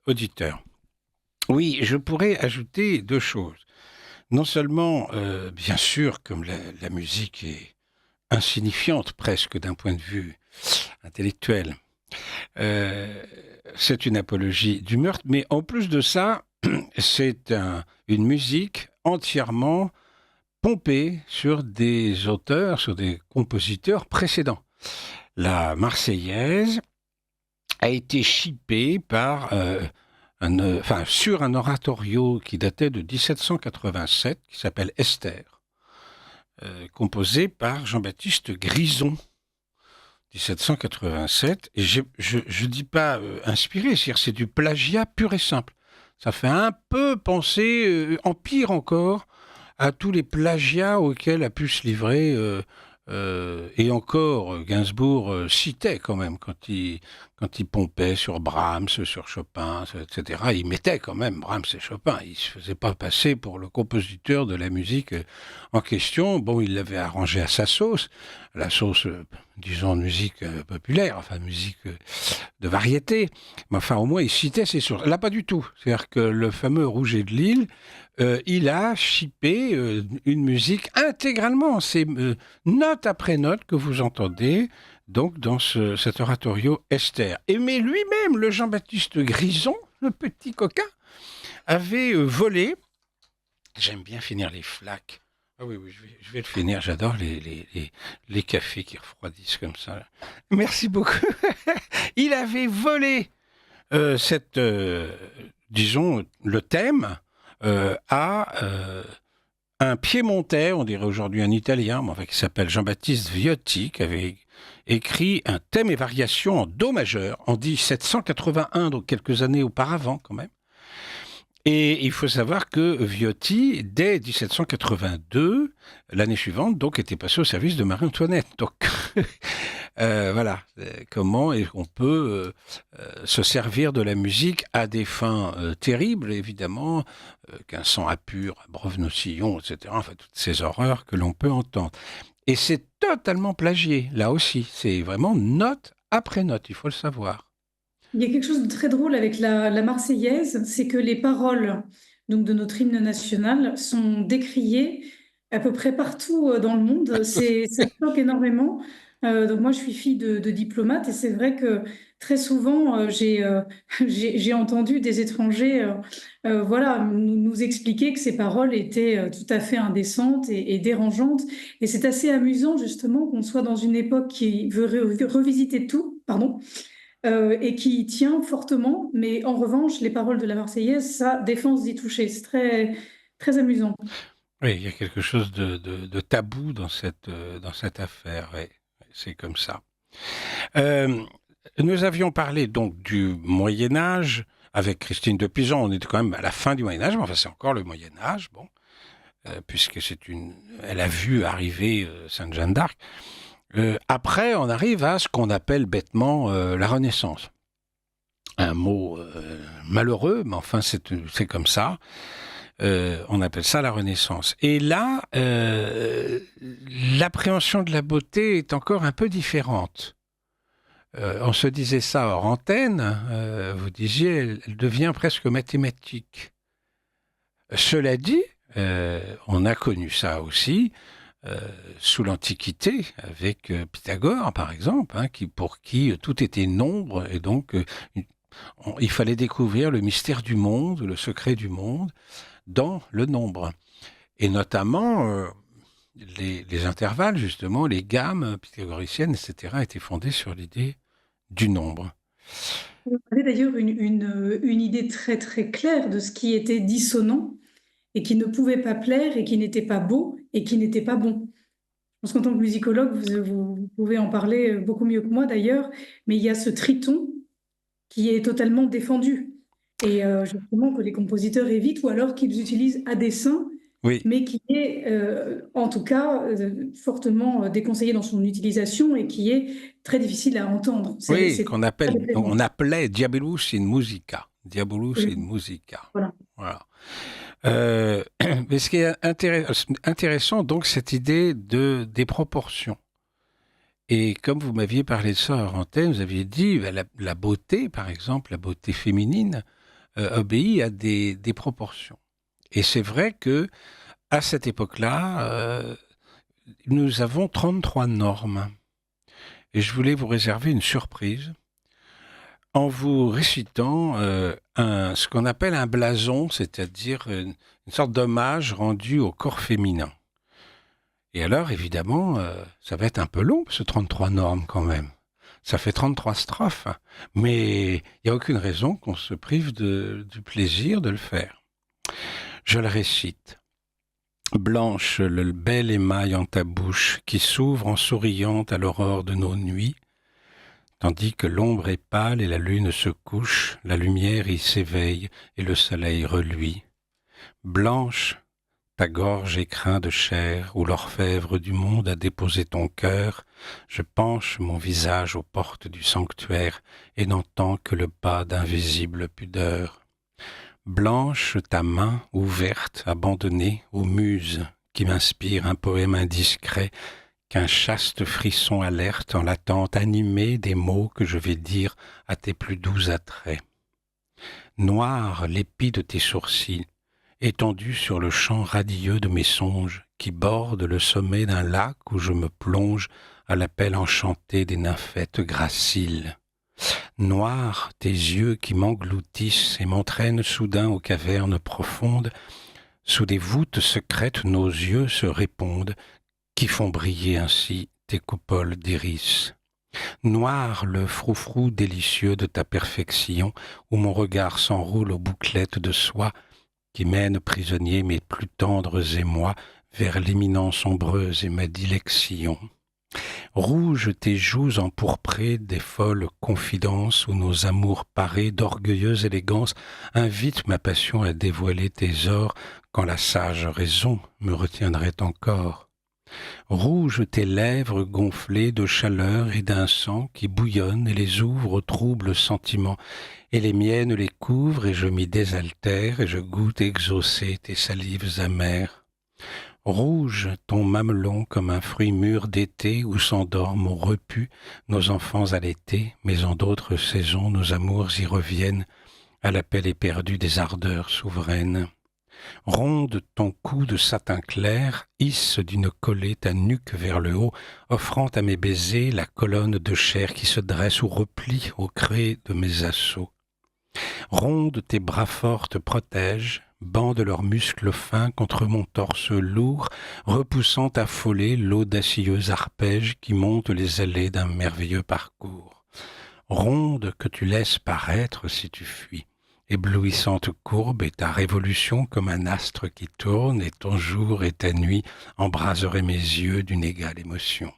auditeur. Oui, je pourrais ajouter deux choses. Non seulement, bien sûr, comme la musique est insignifiante presque d'un point de vue intellectuel, c'est une apologie du meurtre, mais en plus de ça, c'est une musique entièrement pompée sur des auteurs, sur des compositeurs précédents. La Marseillaise a été chippée par... sur un oratorio qui datait de 1787, qui s'appelle Esther, composé par Jean-Baptiste Grison, 1787. Et je dis pas inspiré, c'est du plagiat pur et simple. Ça fait un peu penser, en pire encore, à tous les plagiats auxquels a pu se livrer et encore, Gainsbourg citait quand même, quand il pompait sur Brahms, sur Chopin, etc. Il mettait quand même Brahms et Chopin. Il ne se faisait pas passer pour le compositeur de la musique en question. Bon, il l'avait arrangé à sa sauce, la sauce, disons, de musique populaire, enfin, musique de variété. Mais enfin, au moins, il citait ses sources. Là, pas du tout. C'est-à-dire que le fameux Rouget de Lille, il a chippé une musique intégralement. C'est note après note que vous entendez donc dans cet oratorio Esther. Mais lui-même, le Jean-Baptiste Grison, le petit coquin, avait volé. J'aime bien finir les flaques. Ah oui, je vais le finir. J'adore les cafés qui refroidissent comme ça. Merci beaucoup. Il avait volé disons, le thème à un Piémontais, on dirait aujourd'hui un Italien, mais enfin, qui s'appelle Jean-Baptiste Viotti, qui avait écrit un thème et variation en Do majeur en 1781, donc quelques années auparavant quand même. Et il faut savoir que Viotti, dès 1782, l'année suivante, donc, était passé au service de Marie-Antoinette. Donc, voilà, comment on peut se servir de la musique à des fins terribles, évidemment, qu'un sang impur, un brave-nocillon, etc., enfin, toutes ces horreurs que l'on peut entendre. Et c'est totalement plagié, là aussi. C'est vraiment note après note, il faut le savoir. Il y a quelque chose de très drôle avec la Marseillaise, c'est que les paroles donc, de notre hymne national sont décriées à peu près partout dans le monde. Ça choque énormément. Donc moi, je suis fille de diplomate et c'est vrai que très souvent, j'ai entendu des étrangers voilà, nous expliquer que ces paroles étaient tout à fait indécentes et dérangeantes. Et c'est assez amusant justement qu'on soit dans une époque qui veut revisiter tout, pardon, et qui y tient fortement. Mais en revanche, les paroles de la Marseillaise, ça, défense d'y toucher. C'est très, très amusant. Oui, il y a quelque chose de tabou dans cette affaire. Oui, c'est comme ça. Nous avions parlé donc du Moyen-Âge avec Christine de Pisan. On était quand même à la fin du Moyen-Âge, mais enfin, c'est encore le Moyen-Âge, bon, puisque elle a vu arriver Sainte Jeanne d'Arc. Après, on arrive à ce qu'on appelle bêtement la Renaissance. Un mot malheureux, mais enfin, c'est comme ça. On appelle ça la Renaissance. Et là, l'appréhension de la beauté est encore un peu différente. On se disait ça hors antenne, vous disiez, elle devient presque mathématique. Cela dit, on a connu ça aussi sous l'Antiquité, avec Pythagore, par exemple, hein, pour qui tout était nombre, et donc il fallait découvrir le mystère du monde, le secret du monde, dans le nombre. Et notamment, les intervalles, justement, les gammes pythagoriciennes, etc., étaient fondées sur l'idée du nombre. Vous avez d'ailleurs une idée très très claire de ce qui était dissonant et qui ne pouvait pas plaire et qui n'était pas beau et qui n'était pas bon. pense qu'en tant que musicologue, vous pouvez en parler beaucoup mieux que moi d'ailleurs, mais il y a ce triton qui est totalement défendu. Et justement que les compositeurs évitent, ou alors qu'ils utilisent à dessein, Oui, mais qui est en tout cas fortement déconseillé dans son utilisation et qui est très difficile à entendre. oui, C'est très on déplaisant. appelait Diabolus in musica. Diabolus in Absolument. musica. Voilà. Voilà. Mais ce qui est intéressant, donc, cette idée des proportions. Et comme vous m'aviez parlé de ça en antenne, vous aviez dit la beauté, par exemple, la beauté féminine, obéit à des proportions. Et c'est vrai que à cette époque-là, nous avons 33 normes. Et je voulais vous réserver une surprise en vous récitant ce qu'on appelle un blason, c'est-à-dire une sorte d'hommage rendu au corps féminin. Et alors, évidemment, ça va être un peu long, ce 33 normes quand même. Ça fait 33 strophes, hein. Mais il n'y a aucune raison qu'on se prive du plaisir de le faire. Je le récite. Blanche, le bel émail en ta bouche, qui s'ouvre en souriant à l'aurore de nos nuits, tandis que l'ombre est pâle et la lune se couche, la lumière y s'éveille et le soleil reluit. Blanche, ta gorge écrin de chair, où l'orfèvre du monde a déposé ton cœur, je penche mon visage aux portes du sanctuaire et n'entends que le pas d'invisible pudeur. Blanche, ta main ouverte, abandonnée aux muses, qui m'inspire un poème indiscret, qu'un chaste frisson alerte en l'attente animée des mots que je vais dire à tes plus doux attraits. Noir l'épi de tes sourcils, étendu sur le champ radieux de mes songes, qui borde le sommet d'un lac où je me plonge à l'appel enchanté des nymphètes graciles. Noirs tes yeux qui m'engloutissent et m'entraînent soudain aux cavernes profondes, sous des voûtes secrètes nos yeux se répondent, qui font briller ainsi tes coupoles d'iris. Noir le froufrou délicieux de ta perfection, où mon regard s'enroule aux bouclettes de soie, qui mènent prisonniers mes plus tendres émois vers l'éminence ombreuse et ma dilection. Rouge tes joues empourprées des folles confidences où nos amours parés d'orgueilleuse élégance invitent ma passion à dévoiler tes ors quand la sage raison me retiendrait encore. Rouge tes lèvres gonflées de chaleur et d'un sang qui bouillonne et les ouvre aux troubles sentiments, et les miennes les couvrent et je m'y désaltère et je goûte exaucer tes salives amères. Rouge ton mamelon comme un fruit mûr d'été où s'endorment au repu nos enfants allaités, mais en d'autres saisons nos amours y reviennent à l'appel éperdu des ardeurs souveraines. Ronde ton cou de satin clair, hisse d'une collée ta nuque vers le haut, offrant à mes baisers la colonne de chair qui se dresse ou replie au creux de mes assauts. Ronde tes bras forts te protègent, bandent leurs muscles fins contre mon torse lourd, repoussant affolé l'audacieux arpège qui monte les allées d'un merveilleux parcours. Ronde que tu laisses paraître si tu fuis. Éblouissante courbe est ta révolution comme un astre qui tourne, et ton jour et ta nuit embraseraient mes yeux d'une égale émotion.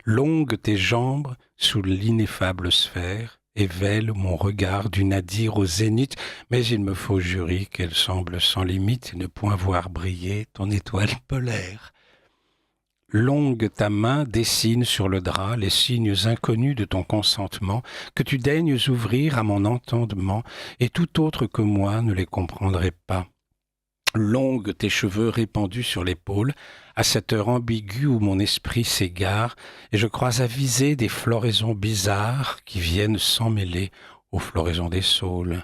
Longues tes jambes sous l'ineffable sphère, éveillent mon regard du nadir au zénith, mais il me faut jurer qu'elle semble sans limite et ne point voir briller ton étoile polaire. Longue ta main dessine sur le drap les signes inconnus de ton consentement, que tu daignes ouvrir à mon entendement, et tout autre que moi ne les comprendrait pas. Longue tes cheveux répandus sur l'épaule, à cette heure ambiguë où mon esprit s'égare, et je crois aviser des floraisons bizarres qui viennent s'emmêler aux floraisons des saules.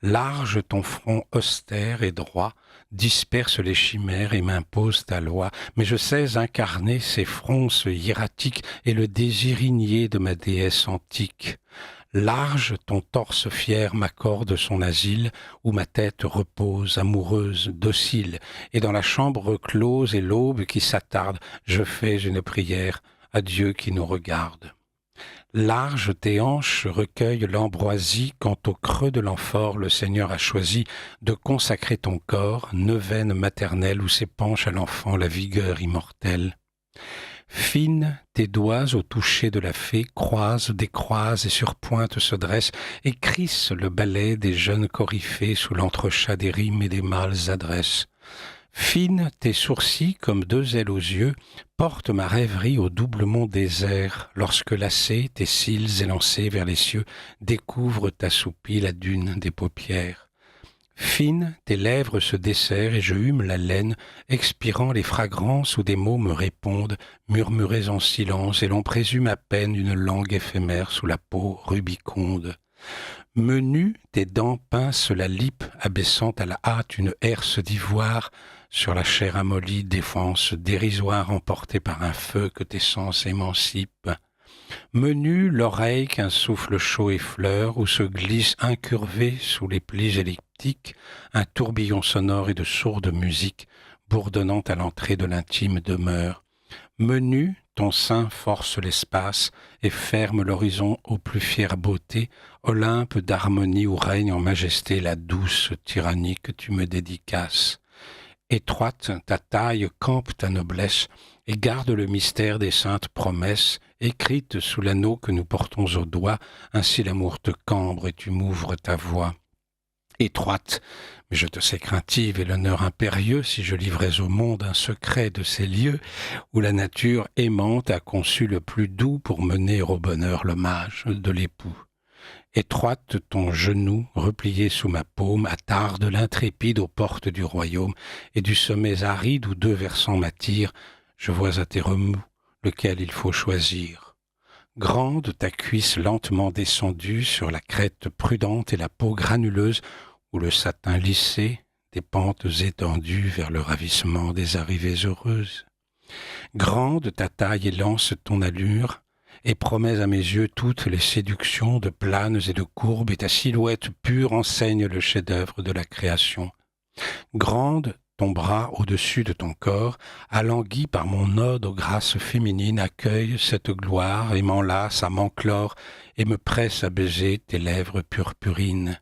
Large ton front austère et droit disperse les chimères et m'impose ta loi, mais je sais incarner ces fronces hiératiques et le désir igné de ma déesse antique. Large ton torse fier m'accorde son asile, où ma tête repose amoureuse, docile, et dans la chambre close et l'aube qui s'attarde, je fais une prière à Dieu qui nous regarde. Large tes hanches recueillent l'ambroisie quand au creux de l'amphore le Seigneur a choisi de consacrer ton corps, neuvaine maternelle où s'épanche à l'enfant la vigueur immortelle. Fines, tes doigts au toucher de la fée croisent, décroisent et sur pointe se dressent et crissent le ballet des jeunes coryphées sous l'entrechat des rimes et des mâles adresses. Fines, tes sourcils, comme deux ailes aux yeux, portent ma rêverie au doublement désert, lorsque lassés, tes cils élancés vers les cieux découvrent assoupie la dune des paupières. Fines, tes lèvres se desserrent et je hume la laine, expirant les fragrances où des mots me répondent, murmurés en silence, et l'on présume à peine une langue éphémère sous la peau rubiconde. Menu, tes dents pincent la lippe, abaissant à la hâte une herse d'ivoire, sur la chair amollie, défense dérisoire emportée par un feu que tes sens émancipent. Menue l'oreille qu'un souffle chaud effleure, où se glisse incurvé sous les plis elliptiques un tourbillon sonore et de sourde musique, bourdonnant à l'entrée de l'intime demeure. Menu, ton sein force l'espace et ferme l'horizon aux plus fières beautés, Olympe d'harmonie où règne en majesté la douce tyrannie que tu me dédicaces. Étroite, ta taille campe ta noblesse et garde le mystère des saintes promesses, écrites sous l'anneau que nous portons au doigt, ainsi l'amour te cambre et tu m'ouvres ta voix. Étroite, mais je te sais craintive et l'honneur impérieux si je livrais au monde un secret de ces lieux où la nature aimante a conçu le plus doux pour mener au bonheur l'hommage de l'époux. Étroite ton genou, replié sous ma paume, attarde l'intrépide aux portes du royaume, et du sommet aride où deux versants m'attirent, je vois à tes remous lequel il faut choisir. Grande ta cuisse lentement descendue sur la crête prudente et la peau granuleuse, où le satin lissé, des pentes étendues vers le ravissement des arrivées heureuses. Grande ta taille et lance ton allure, et promets à mes yeux toutes les séductions de planes et de courbes, et ta silhouette pure enseigne le chef-d'œuvre de la création. Grande, ton bras au-dessus de ton corps, alangui par mon ode aux grâces féminines, accueille cette gloire et m'enlace à m'enclore et me presse à baiser tes lèvres purpurines.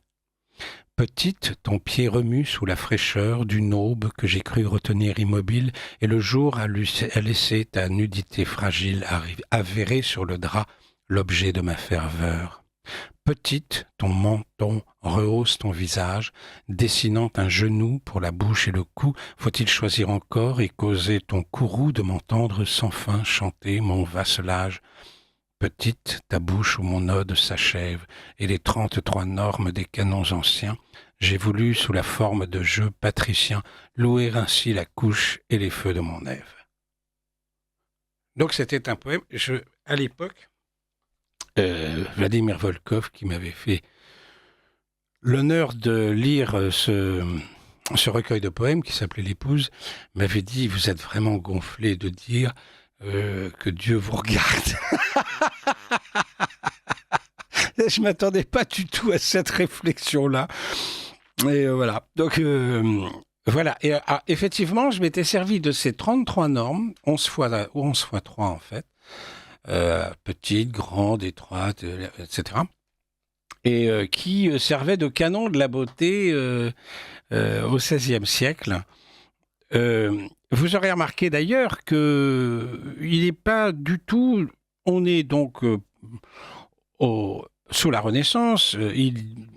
Petite, ton pied remue sous la fraîcheur d'une aube que j'ai cru retenir immobile, et le jour a laissé ta nudité fragile avérer sur le drap l'objet de ma ferveur. Petite, ton menton rehausse ton visage, dessinant un genou pour la bouche et le cou. Faut-il choisir encore et causer ton courroux de m'entendre sans fin chanter mon vasselage? Petite, ta bouche où mon ode s'achève, et les 33 normes des canons anciens, j'ai voulu, sous la forme de jeu patricien, louer ainsi la couche et les feux de mon Ève. Donc c'était un poème. À l'époque, Vladimir Volkov, qui m'avait fait l'honneur de lire ce recueil de poèmes qui s'appelait L'Épouse, m'avait dit « Vous êtes vraiment gonflé de dire que Dieu vous regarde ». Je ne m'attendais pas du tout à cette réflexion-là. Et voilà. Donc, voilà. Et effectivement, je m'étais servi de ces 33 normes, 11 fois 3 en fait, petites, grandes, étroites, etc., et qui servaient de canon de la beauté au XVIe siècle. Vous aurez remarqué d'ailleurs qu'il n'est pas du tout... On est donc sous la Renaissance.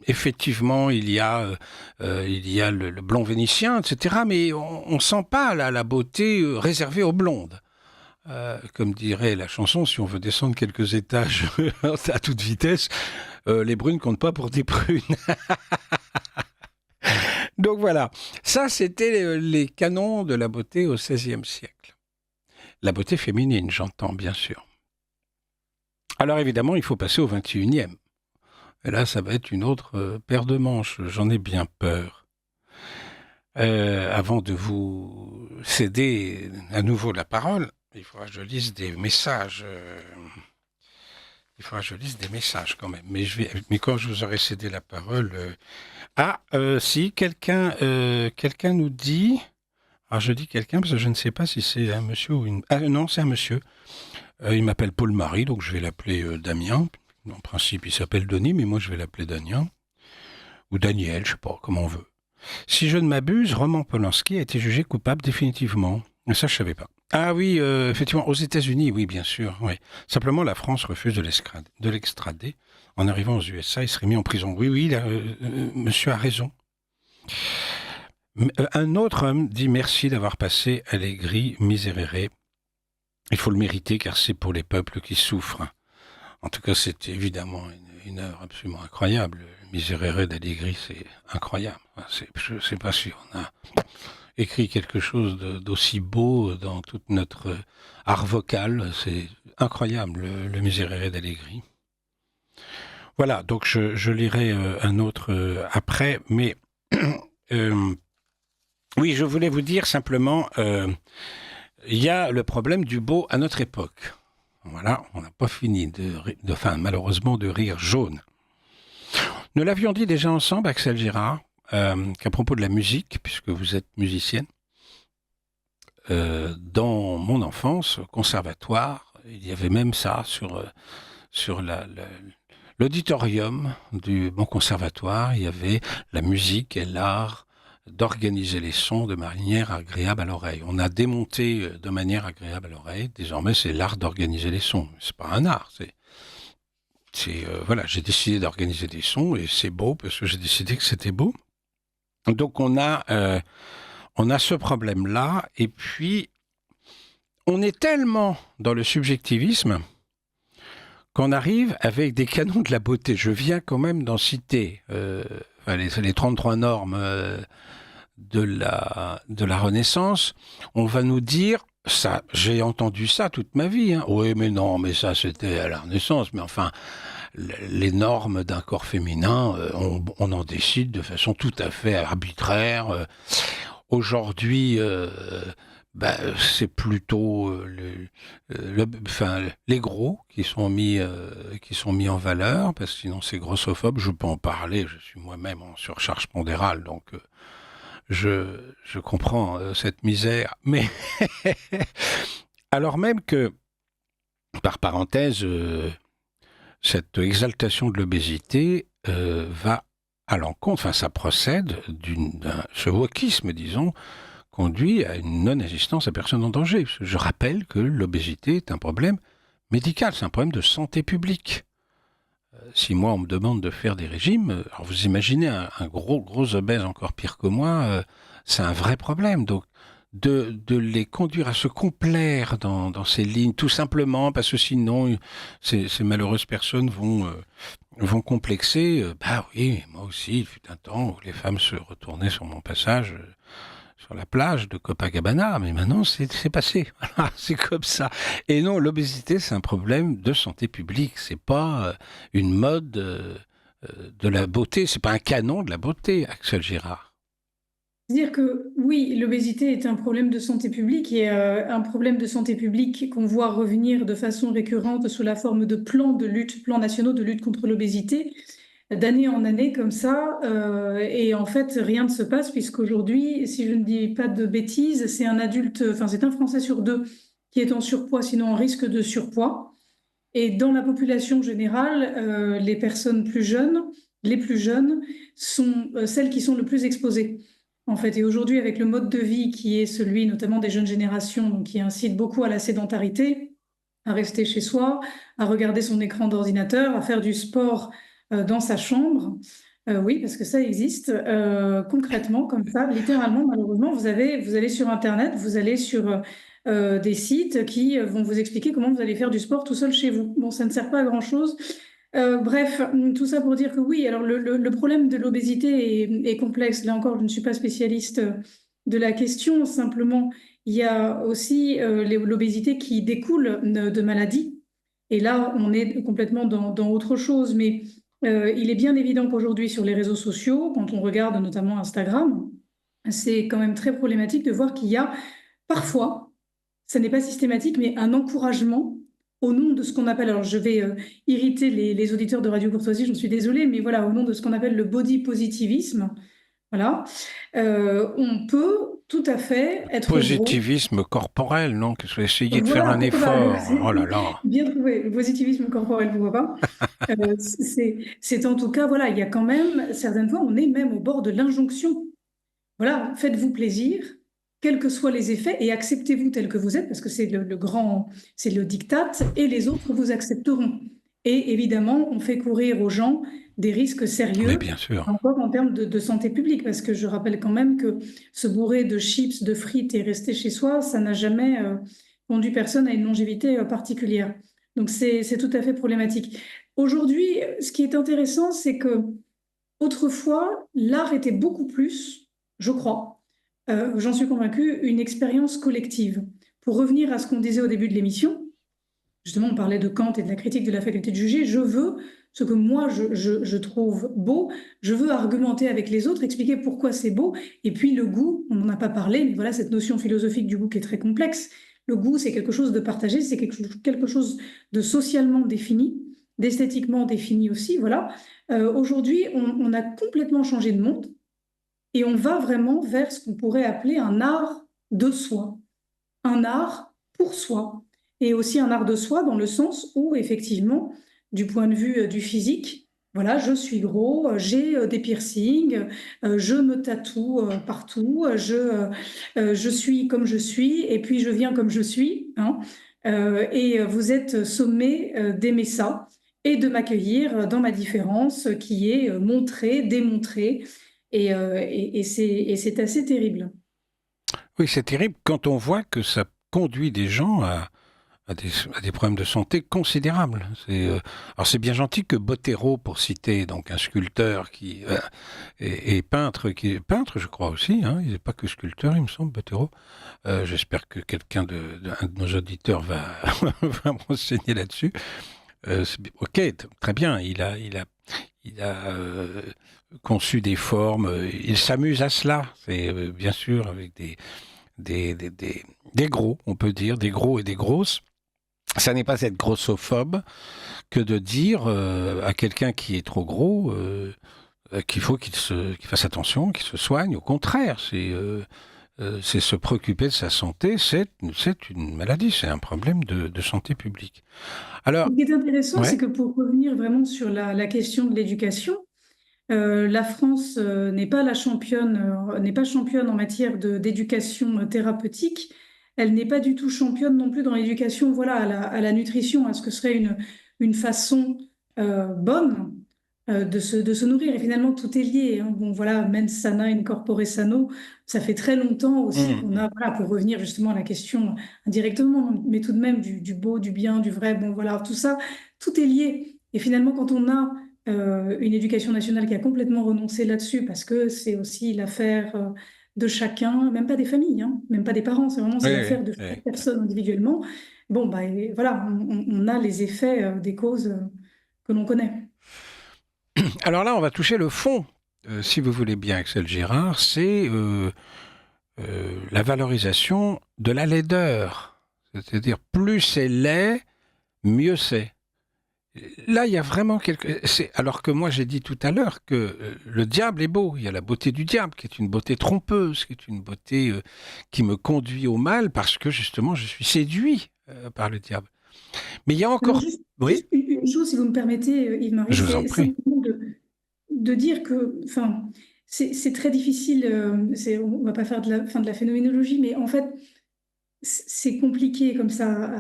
Effectivement, il y a le blond vénitien, etc. Mais on ne sent pas la beauté réservée aux blondes. Comme dirait la chanson, si on veut descendre quelques étages à toute vitesse, les brunes comptent pas pour des prunes. Donc voilà, ça c'était les canons de la beauté au XVIe siècle. La beauté féminine, j'entends bien sûr. Alors évidemment, il faut passer au XXIe. Et là, ça va être une autre paire de manches, j'en ai bien peur. Avant de vous céder à nouveau la parole, il faudra que je lise des messages. Il faudra que je lise des messages quand même. Mais quand je vous aurai cédé la parole... si, quelqu'un nous dit... Alors je dis quelqu'un parce que je ne sais pas si c'est un monsieur ou une... Ah non, c'est un monsieur. Il m'appelle Paul-Marie, donc je vais l'appeler Damien. En principe, il s'appelle Denis, mais moi je vais l'appeler Damien. Ou Daniel, je ne sais pas, comme on veut. Si je ne m'abuse, Roman Polanski a été jugé coupable définitivement. Mais ça, je ne savais pas. Ah oui, effectivement, aux États-Unis, oui, bien sûr. Oui. Simplement, la France refuse de l'extrader. En arrivant aux USA, il serait mis en prison. Oui, oui, monsieur a raison. Un autre homme dit merci d'avoir passé Allegri Miserere. Il faut le mériter car c'est pour les peuples qui souffrent. En tout cas, c'est évidemment une œuvre absolument incroyable. Le Miserere d'Allegri, c'est incroyable. Je ne sais pas si on a écrit quelque chose d'aussi beau dans toute notre art vocal. C'est incroyable, le Miserere d'Allegri. Voilà, donc je lirai un autre après, mais oui, je voulais vous dire simplement, il y a le problème du beau à notre époque. Voilà, on n'a pas fini malheureusement, de rire jaune. Nous l'avions dit déjà ensemble, Axel Girard, qu'à propos de la musique, puisque vous êtes musicienne, dans mon enfance, au conservatoire, il y avait même ça sur l'auditorium du bon conservatoire, il y avait la musique et l'art d'organiser les sons de manière agréable à l'oreille. On a démonté de manière agréable à l'oreille. Désormais, c'est l'art d'organiser les sons. C'est pas un art. Voilà, j'ai décidé d'organiser des sons et c'est beau parce que j'ai décidé que c'était beau. Donc on a ce problème-là et puis on est tellement dans le subjectivisme qu'on arrive avec des canons de la beauté. Je viens quand même d'en citer les 33 normes de la Renaissance. On va nous dire, ça, j'ai entendu ça toute ma vie. Hein. Oui, mais non, mais ça c'était à la Renaissance. Mais enfin, les normes d'un corps féminin, on en décide de façon tout à fait arbitraire. Aujourd'hui, c'est plutôt les gros qui sont mis en valeur, parce que sinon c'est grossophobe. Je peux en parler, je suis moi-même en surcharge pondérale, donc je comprends cette misère. Mais alors même que, par parenthèse, cette exaltation de l'obésité va à l'encontre, enfin ça procède ce wokisme, disons, conduit à une non-assistance à personne en danger. Je rappelle que l'obésité est un problème médical, c'est un problème de santé publique. Si moi on me demande de faire des régimes, alors vous imaginez un gros obèse encore pire que moi, c'est un vrai problème. Donc de les conduire à se complaire dans ces lignes, tout simplement parce que sinon ces malheureuses personnes vont complexer. Bah oui, moi aussi, il fut un temps où les femmes se retournaient sur mon passage sur la plage de Copacabana, mais maintenant c'est passé. Voilà, c'est comme ça. Et non, l'obésité, c'est un problème de santé publique. C'est pas une mode de la beauté. C'est pas un canon de la beauté, Axel Girard. C'est-à-dire que oui, l'obésité est un problème de santé publique et un problème de santé publique qu'on voit revenir de façon récurrente sous la forme de plans nationaux de lutte contre l'obésité, d'année en année comme ça. Et en fait, rien ne se passe puisqu'aujourd'hui, si je ne dis pas de bêtises, c'est c'est un Français sur deux qui est en surpoids, sinon en risque de surpoids. Et dans la population générale, les personnes les plus jeunes sont celles qui sont le plus exposées. En fait, et aujourd'hui, avec le mode de vie qui est celui notamment des jeunes générations, donc qui incite beaucoup à la sédentarité, à rester chez soi, à regarder son écran d'ordinateur, à faire du sport dans sa chambre. Oui, parce que ça existe concrètement comme ça, littéralement, malheureusement. Vous allez sur Internet, vous allez sur des sites qui vont vous expliquer comment vous allez faire du sport tout seul chez vous. Bon, ça ne sert pas à grand-chose. Bref, tout ça pour dire que oui, alors le problème de l'obésité est complexe. Là encore, je ne suis pas spécialiste de la question. Simplement, il y a aussi l'obésité qui découle de maladies. Et là, on est complètement dans autre chose. Mais il est bien évident qu'aujourd'hui, sur les réseaux sociaux, quand on regarde notamment Instagram, c'est quand même très problématique de voir qu'il y a parfois, ça n'est pas systématique, mais un encouragement au nom de ce qu'on appelle, alors je vais irriter les auditeurs de Radio Courtoisie, j'en suis désolée, mais voilà, au nom de ce qu'on appelle le body positivisme, voilà, on peut tout à fait être Positivisme corporel, non? Que je vais essayer de voilà, faire un effort. Oh là là. Bien trouvé, le positivisme corporel, pourquoi pas. C'est en tout cas, voilà, il y a quand même, certaines fois, on est même au bord de l'injonction. Voilà, faites-vous plaisir, quels que soient les effets, et acceptez-vous tel que vous êtes, parce que c'est c'est le diktat, et les autres vous accepteront. Et évidemment, on fait courir aux gens des risques Mais sérieux, bien sûr. encore en termes de santé publique, parce que je rappelle quand même que se bourrer de chips, de frites et rester chez soi, ça n'a jamais conduit personne à une longévité particulière. Donc c'est tout à fait problématique. Aujourd'hui, ce qui est intéressant, c'est que autrefois, l'art était beaucoup plus, je crois, j'en suis convaincue, une expérience collective. Pour revenir à ce qu'on disait au début de l'émission, justement, on parlait de Kant et de la critique de la faculté de juger. Je veux ce que moi je trouve beau, je veux argumenter avec les autres, expliquer pourquoi c'est beau. Et puis le goût, on n'en a pas parlé, mais voilà cette notion philosophique du goût qui est très complexe. Le goût, c'est quelque chose de partagé, c'est quelque chose de socialement défini, d'esthétiquement défini aussi. Voilà. Aujourd'hui, on a complètement changé de monde et on va vraiment vers ce qu'on pourrait appeler un art de soi, un art pour soi, et aussi un art de soi dans le sens où, effectivement, du point de vue du physique, voilà, je suis gros, j'ai des piercings, je me tatoue partout, je suis comme je suis, et puis je viens comme je suis, hein, et vous êtes sommé d'aimer ça et de m'accueillir dans ma différence qui est montrée, démontrée, et c'est assez terrible. Oui, c'est terrible quand on voit que ça conduit des gens à des problèmes de santé considérables. Alors c'est bien gentil que Botero, pour citer donc un sculpteur qui est peintre, qui est peintre, je crois aussi, hein, il n'est pas que sculpteur, il me semble, Botero. J'espère que un de nos auditeurs va me renseigner là-dessus. Ok, très bien, il a conçu des formes, il s'amuse à cela, c'est bien sûr avec des gros, on peut dire, des gros et des grosses. Ça n'est pas être grossophobe que de dire à quelqu'un qui est trop gros qu'il faut qu'il fasse attention, qu'il se soigne. Au contraire, c'est se préoccuper de sa santé, c'est une maladie, c'est un problème de santé publique. Ce Alors, qui est intéressant, c'est ouais, que pour revenir vraiment sur la question de l'éducation, la France n'est pas championne en matière d'éducation thérapeutique. Elle n'est pas du tout championne non plus dans l'éducation, voilà, à la nutrition, à ce que serait une façon bonne de se nourrir. Et finalement, tout est lié, hein. Bon, voilà, mens sana in corpore sano. Ça fait très longtemps aussi qu'on a, voilà, pour revenir justement à la question indirectement, mais tout de même du beau, du bien, du vrai. Bon, voilà, tout ça, tout est lié. Et finalement, quand on a une éducation nationale qui a complètement renoncé là-dessus, parce que c'est aussi l'affaire de chacun, même pas des familles, hein, même pas des parents, c'est oui, l'affaire de oui. chaque personne individuellement. Bon, bah, et voilà, on a les effets des causes que l'on connaît. Alors là, on va toucher le fond, si vous voulez bien, Axel Girard, c'est la valorisation de la laideur. C'est-à-dire, plus c'est laid, mieux c'est. Là, il y a vraiment quelque... Alors que moi, j'ai dit tout à l'heure que le diable est beau. Il y a la beauté du diable, qui est une beauté trompeuse, qui est une beauté qui me conduit au mal parce que, justement, je suis séduit par le diable. Mais il y a Alors, encore... juste Oui, une chose, si vous me permettez, Yves-Marie, je vous en c'est prie. simplement de dire que, enfin, c'est très difficile, on va pas faire de la phénoménologie, mais en fait, c'est compliqué comme ça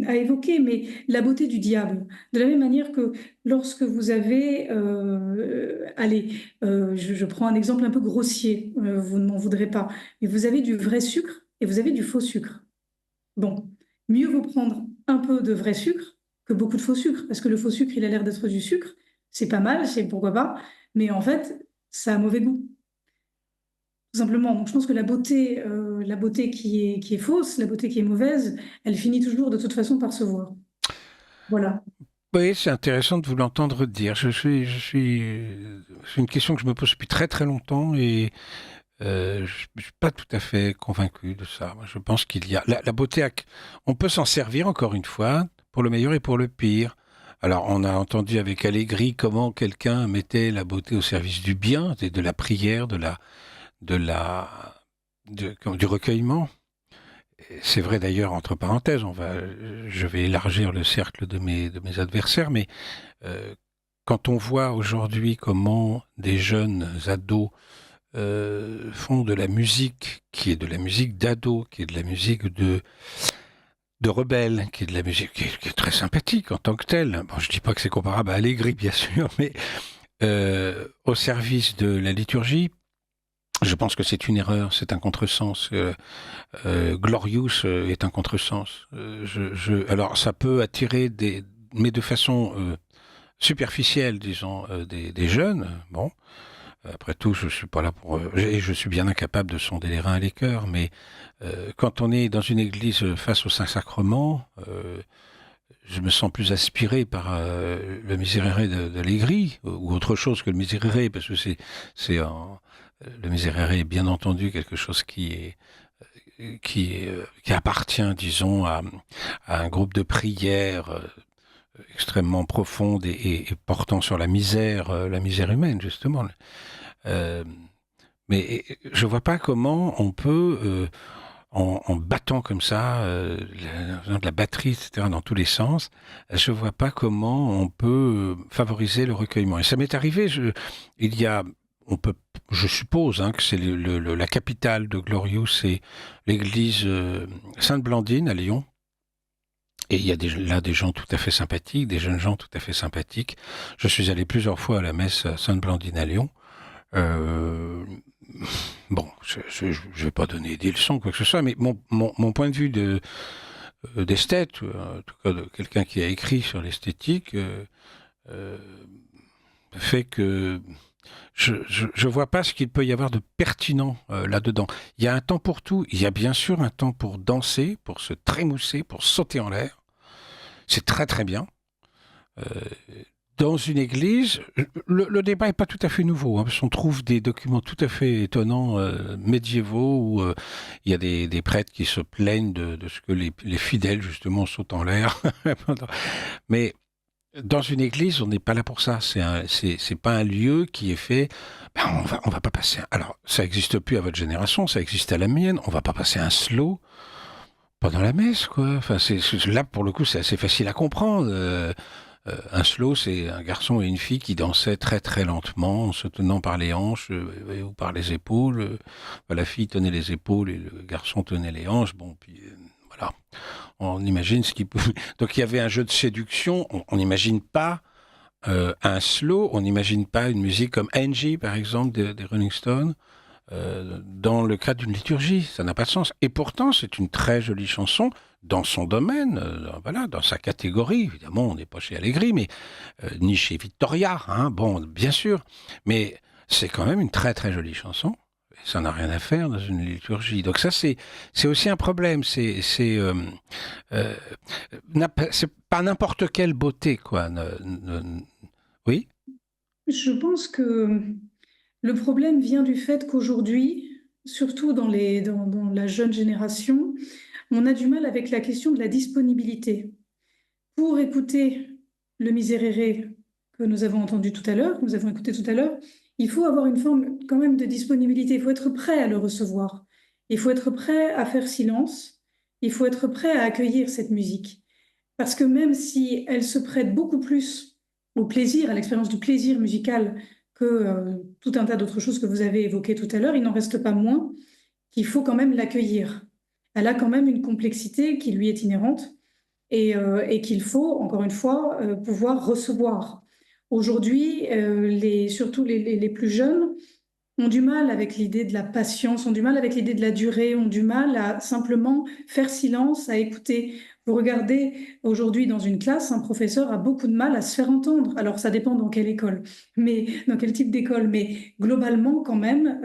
à évoquer, mais la beauté du diable. De la même manière que lorsque vous avez, allez, je prends un exemple un peu grossier, vous ne m'en voudrez pas, mais vous avez du vrai sucre et vous avez du faux sucre. Bon, mieux vaut prendre un peu de vrai sucre que beaucoup de faux sucre, parce que le faux sucre, il a l'air d'être du sucre, c'est pas mal, c'est pourquoi pas, mais en fait, ça a mauvais goût. Tout simplement. Donc, je pense que la beauté qui est fausse, la beauté qui est mauvaise, elle finit toujours de toute façon par se voir. Voilà. Oui, c'est intéressant de vous l'entendre dire. C'est une question que je me pose depuis très très longtemps et je ne suis pas tout à fait convaincu de ça. Moi, je pense qu'il y a la beauté. On peut s'en servir encore une fois pour le meilleur et pour le pire. Alors, on a entendu avec Allegri comment quelqu'un mettait la beauté au service du bien, de la prière, de la, du recueillement. C'est vrai d'ailleurs, entre parenthèses, je vais élargir le cercle de mes adversaires, mais euh, quand on voit aujourd'hui comment des jeunes ados font de la musique qui est de la musique d'ado, qui est de la musique de rebelle, qui est de la musique qui est très sympathique en tant que telle. Bon, je dis pas que c'est comparable à Allegri, bien sûr, mais au service de la liturgie, je pense que c'est une erreur, c'est un contresens. Glorious est un contresens. Alors, ça peut attirer mais de façon superficielle, disons, des jeunes. Bon, après tout, je suis pas là pour, et je suis bien incapable de sonder les reins et les cœurs. Mais quand on est dans une église face au Saint-Sacrement, je me sens plus aspiré par le Miserere d'Allegri ou autre chose que le Miserere, parce que le Miserere est bien entendu quelque chose qui appartient, disons, à un groupe de prière extrêmement profonde et portant sur la misère humaine, justement. Euh, mais je vois pas comment on peut, en battant comme ça, la batterie, etc., dans tous les sens, je vois pas comment on peut favoriser le recueillement. Et ça m'est arrivé, il y a, on peut, je suppose que c'est la capitale de Glorious, c'est l'église Sainte-Blandine à Lyon. Et il y a là des gens tout à fait sympathiques, des jeunes gens tout à fait sympathiques. Je suis allé plusieurs fois à la messe Sainte-Blandine à Lyon. Euh, bon, je vais pas donner des leçons, quoi que ce soit, mais mon point de vue d'esthète, en tout cas de quelqu'un qui a écrit sur l'esthétique, euh, fait que je vois pas ce qu'il peut y avoir de pertinent là-dedans. Il y a un temps pour tout. Il y a bien sûr un temps pour danser, pour se trémousser, pour sauter en l'air. C'est très très bien. Euh, dans une église, le débat n'est pas tout à fait nouveau, parce qu'on trouve des documents tout à fait étonnants, médiévaux, où il y a des prêtres qui se plaignent de ce que les fidèles, justement, sautent en l'air. Mais dans une église, on n'est pas là pour ça. C'est pas un lieu qui est fait. Ben, on va pas passer. Alors, ça n'existe plus à votre génération, ça existe à la mienne. On va pas passer un slow pendant la messe, quoi. Enfin, là pour le coup, c'est assez facile à comprendre. Un slow, c'est un garçon et une fille qui dansaient très très lentement, en se tenant par les hanches ou par les épaules. La fille tenait les épaules et le garçon tenait les hanches. Bon, puis voilà. On imagine ce qui pouvait. Donc il y avait un jeu de séduction. On n'imagine pas un slow. On n'imagine pas une musique comme Angie, par exemple, des Rolling Stones. Dans le cadre d'une liturgie, ça n'a pas de sens. Et pourtant, c'est une très jolie chanson dans son domaine, voilà, dans sa catégorie. Évidemment, on n'est pas chez Allegri, mais ni chez Vittoria, hein, bon, bien sûr. Mais c'est quand même une très très jolie chanson. Et ça n'a rien à faire dans une liturgie. Donc ça, c'est aussi un problème. Euh, c'est pas n'importe quelle beauté, quoi. Oui. Je pense que le problème vient du fait qu'aujourd'hui, surtout dans la jeune génération, on a du mal avec la question de la disponibilité. Pour écouter le Miserere que nous avons entendu tout à l'heure, que nous avons écouté tout à l'heure, il faut avoir une forme quand même de disponibilité. Il faut être prêt à le recevoir. Il faut être prêt à faire silence. Il faut être prêt à accueillir cette musique. Parce que même si elle se prête beaucoup plus au plaisir, à l'expérience du plaisir musical que tout un tas d'autres choses que vous avez évoquées tout à l'heure, il n'en reste pas moins qu'il faut quand même l'accueillir. Elle a quand même une complexité qui lui est inhérente et qu'il faut, encore une fois, pouvoir recevoir. Aujourd'hui, surtout les plus jeunes ont du mal avec l'idée de la patience, ont du mal avec l'idée de la durée, ont du mal à simplement faire silence, à écouter. Vous regardez aujourd'hui dans une classe, un professeur a beaucoup de mal à se faire entendre. Alors ça dépend dans quelle école, mais dans quel type d'école. Mais globalement, quand même,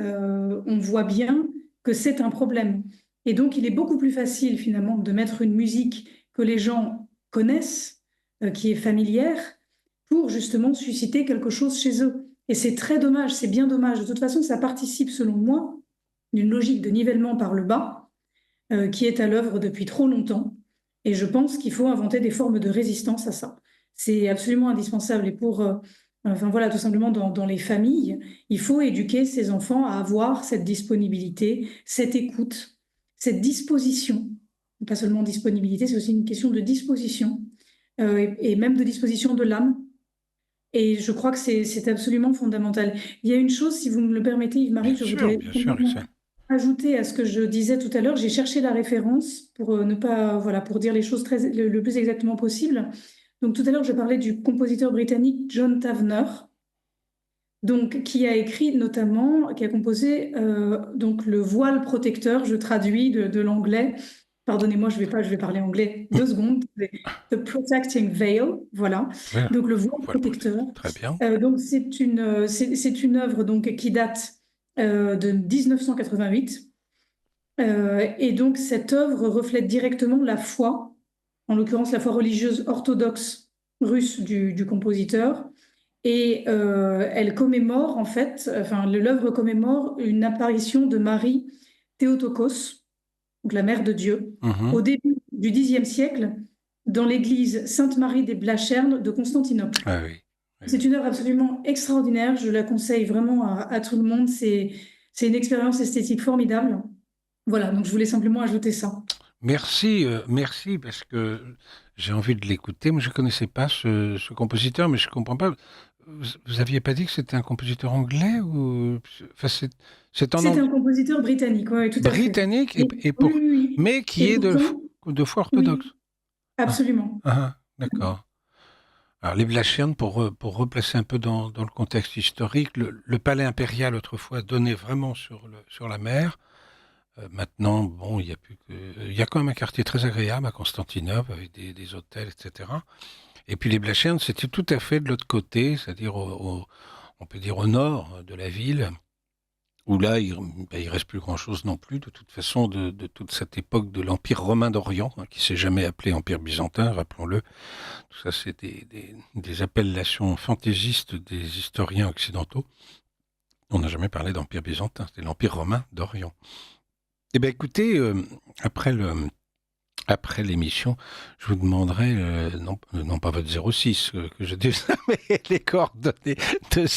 on voit bien que c'est un problème. Et donc, il est beaucoup plus facile finalement de mettre une musique que les gens connaissent, qui est familière, pour justement susciter quelque chose chez eux. Et c'est très dommage, c'est bien dommage. De toute façon, ça participe, selon moi, d'une logique de nivellement par le bas qui est à l'œuvre depuis trop longtemps. Et je pense qu'il faut inventer des formes de résistance à ça. C'est absolument indispensable. Et enfin voilà, tout simplement dans les familles, il faut éduquer ces enfants à avoir cette disponibilité, cette écoute, cette disposition. Pas seulement disponibilité, c'est aussi une question de disposition et même de disposition de l'âme Et je crois que c'est absolument fondamental. Il y a une chose, si vous me le permettez, Yves-Marie, que je voudrais Bien sûr, Lucien. ajouter à ce que je disais tout à l'heure. J'ai cherché la référence pour ne pas, voilà, pour dire les choses le plus exactement possible. Donc tout à l'heure, je parlais du compositeur britannique John Tavener, donc qui a écrit notamment, qui a composé donc le voile protecteur. Je traduis de l'anglais. Pardonnez-moi, je vais parler anglais 2 secondes. The Protecting Veil, voilà. Voilà. Donc le voile protecteur. Très bien. Donc c'est une œuvre donc qui date de 1988. Et donc cette œuvre reflète directement la foi, en l'occurrence la foi religieuse orthodoxe russe du compositeur. Et elle commémore en fait, enfin l'œuvre commémore une apparition de Marie Théotokos, donc la mère de Dieu, au début du Xe siècle, dans l'église Sainte-Marie des Blachernes de Constantinople. Ah oui. C'est une œuvre absolument extraordinaire, je la conseille vraiment à tout le monde, c'est une expérience esthétique formidable. Voilà, donc je voulais simplement ajouter ça. Merci, parce que j'ai envie de l'écouter. Moi, je ne connaissais pas ce compositeur, mais je ne comprends pas. Vous aviez pas dit que c'était un compositeur anglais ou enfin, c'est en C'est un compositeur britannique, oui, tout à fait. britannique Oui, oui, oui. mais qui Et est pourtant, de foi oui, orthodoxe. Ah, absolument. d'accord. Alors, les Blachernes, pour replacer un peu dans le contexte historique, le palais impérial autrefois donnait vraiment sur la mer. Maintenant, bon, il y a quand même un quartier très agréable à Constantinople avec des hôtels, etc. Et puis les Blachernes, c'était tout à fait de l'autre côté, c'est-à-dire on peut dire au nord de la ville, où là, il reste plus grand-chose non plus, de toute façon, de toute cette époque de l'Empire romain d'Orient, qui s'est jamais appelé Empire byzantin, rappelons-le. Tout ça, c'est des appellations fantaisistes des historiens occidentaux. On n'a jamais parlé d'Empire byzantin, c'était l'Empire romain d'Orient. Eh bien, écoutez, après l'émission, je vous demanderai, non pas votre 06 que j'ai déjà, mais les coordonnées de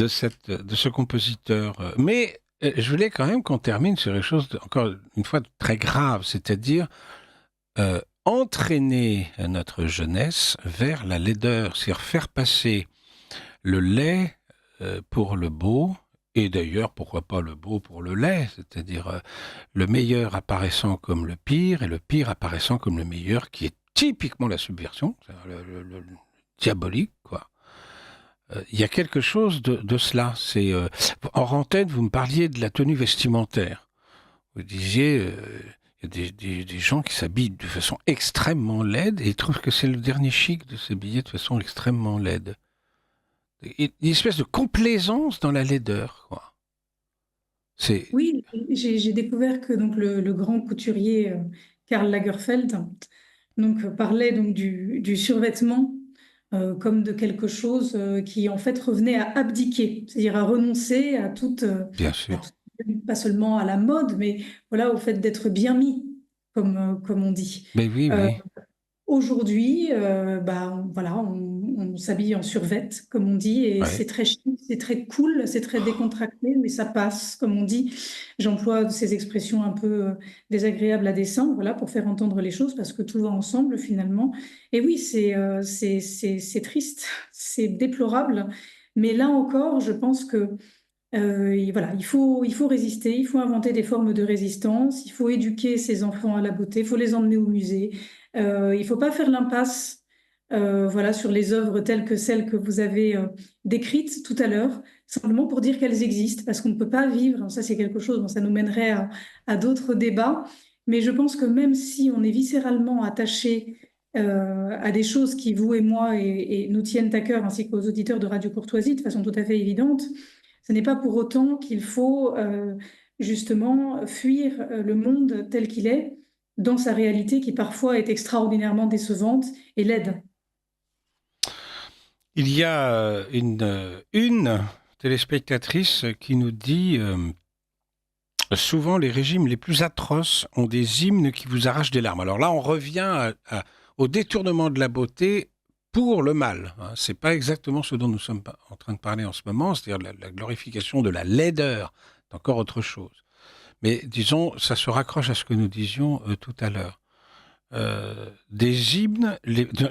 ce compositeur. Mais je voulais quand même qu'on termine sur les choses, encore une fois, très graves, c'est-à-dire entraîner notre jeunesse vers la laideur, c'est-à-dire faire passer le laid pour le beau, et d'ailleurs, pourquoi pas le beau pour le laid, c'est-à-dire le meilleur apparaissant comme le pire, et le pire apparaissant comme le meilleur, qui est typiquement la subversion, le diabolique, quoi. Il y a quelque chose de cela. C'est en antenne, vous me parliez de la tenue vestimentaire. Vous disiez, il y a des gens qui s'habillent de façon extrêmement laide, et ils trouvent que c'est le dernier chic de s'habiller de façon extrêmement laide. Une espèce de complaisance dans la laideur, quoi. Oui, j'ai découvert que donc le grand couturier Karl Lagerfeld donc parlait donc du survêtement comme de quelque chose qui en fait revenait à abdiquer, c'est-à-dire à renoncer à toute, Bien sûr. pas seulement à la mode, mais voilà au fait d'être bien mis, comme on dit. Mais oui, Euh, oui. Aujourd'hui, voilà, on s'habille en survêt, comme on dit, et Ouais. c'est très chic, c'est très cool, c'est très décontracté, mais ça passe, comme on dit. J'emploie ces expressions un peu désagréables à dessein, voilà, pour faire entendre les choses, parce que tout va ensemble finalement. Et oui, c'est triste, c'est déplorable, mais là encore, je pense que voilà, il faut résister, il faut inventer des formes de résistance, il faut éduquer ses enfants à la beauté, il faut les emmener au musée. Il ne faut pas faire l'impasse voilà, sur les œuvres telles que celles que vous avez décrites tout à l'heure, simplement pour dire qu'elles existent, parce qu'on ne peut pas vivre, ça c'est quelque chose, bon, ça nous mènerait à d'autres débats, mais je pense que même si on est viscéralement attaché à des choses qui, vous et moi, et nous tiennent à cœur, ainsi qu'aux auditeurs de Radio Courtoisie, de façon tout à fait évidente, ce n'est pas pour autant qu'il faut justement fuir le monde tel qu'il est, dans sa réalité qui parfois est extraordinairement décevante et laide. Il y a une téléspectatrice qui nous dit souvent les régimes les plus atroces ont des hymnes qui vous arrachent des larmes. Alors là, on revient au détournement de la beauté pour le mal. C'est pas exactement ce dont nous sommes en train de parler en ce moment, c'est-à-dire la glorification de la laideur. C'est encore autre chose. Mais disons, ça se raccroche à ce que nous disions tout à l'heure. des hymnes,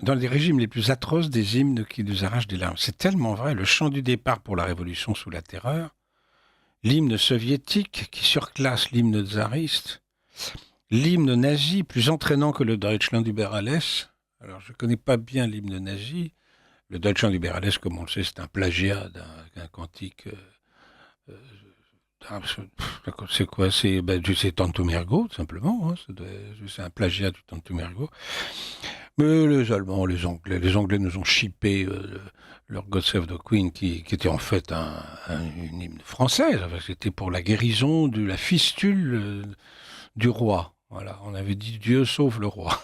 dans les régimes les plus atroces, des hymnes qui nous arrachent des larmes. C'est tellement vrai. Le chant du départ pour la Révolution sous la Terreur, l'hymne soviétique qui surclasse l'hymne tsariste, l'hymne nazi plus entraînant que le Deutschland über alles. Alors, je ne connais pas bien l'hymne nazi. Le Deutschland über alles, comme on le sait, c'est un plagiat d'un cantique. C'est quoi? C'est Tantum Ergo, tout simplement. Hein. C'est un plagiat du Tantum Ergo. Mais les Allemands, les Anglais nous ont chippé leur God Save the Queen, qui était en fait une hymne française. Enfin, c'était pour la guérison de la fistule du roi. Voilà, on avait dit Dieu sauve le roi.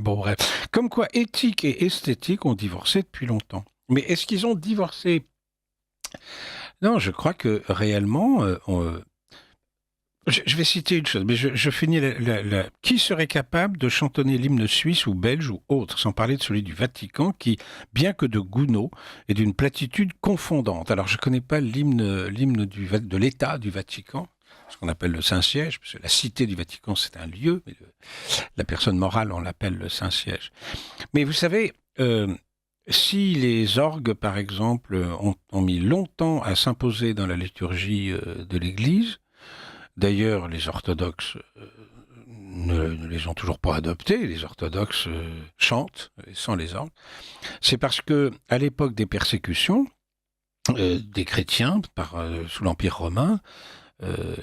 Bon, bref. Comme quoi, éthique et esthétique ont divorcé depuis longtemps. Mais est-ce qu'ils ont divorcé? Non, je crois que réellement, je vais citer une chose, mais je finis qui serait capable de chantonner l'hymne suisse ou belge ou autre, sans parler de celui du Vatican, qui, bien que de Gounod, est d'une platitude confondante. Alors, je ne connais pas l'hymne de l'État du Vatican, ce qu'on appelle le Saint-Siège, parce que la cité du Vatican, c'est un lieu, mais la personne morale, on l'appelle le Saint-Siège. Mais vous savez, si les orgues, par exemple, ont mis longtemps à s'imposer dans la liturgie de l'Église, d'ailleurs, les orthodoxes ne les ont toujours pas adoptés, les orthodoxes chantent sans les orgues, c'est parce que à l'époque des persécutions des chrétiens sous l'Empire romain,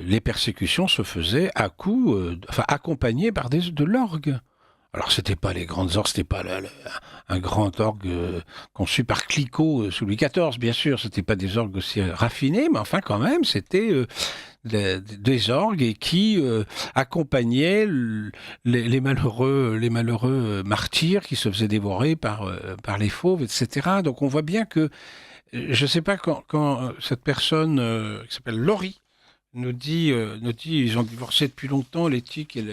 les persécutions se faisaient accompagnées par de l'orgue. Alors, c'était pas les grandes orgues, c'était pas un grand orgue conçu par Clicquot sous Louis XIV, bien sûr. C'était pas des orgues aussi raffinés, mais enfin, quand même, c'était des orgues et qui accompagnaient les malheureux martyrs qui se faisaient dévorer par les fauves, etc. Donc, on voit bien que, je sais pas, quand cette personne qui s'appelle Laurie nous dit ils ont divorcé depuis longtemps, l'éthique et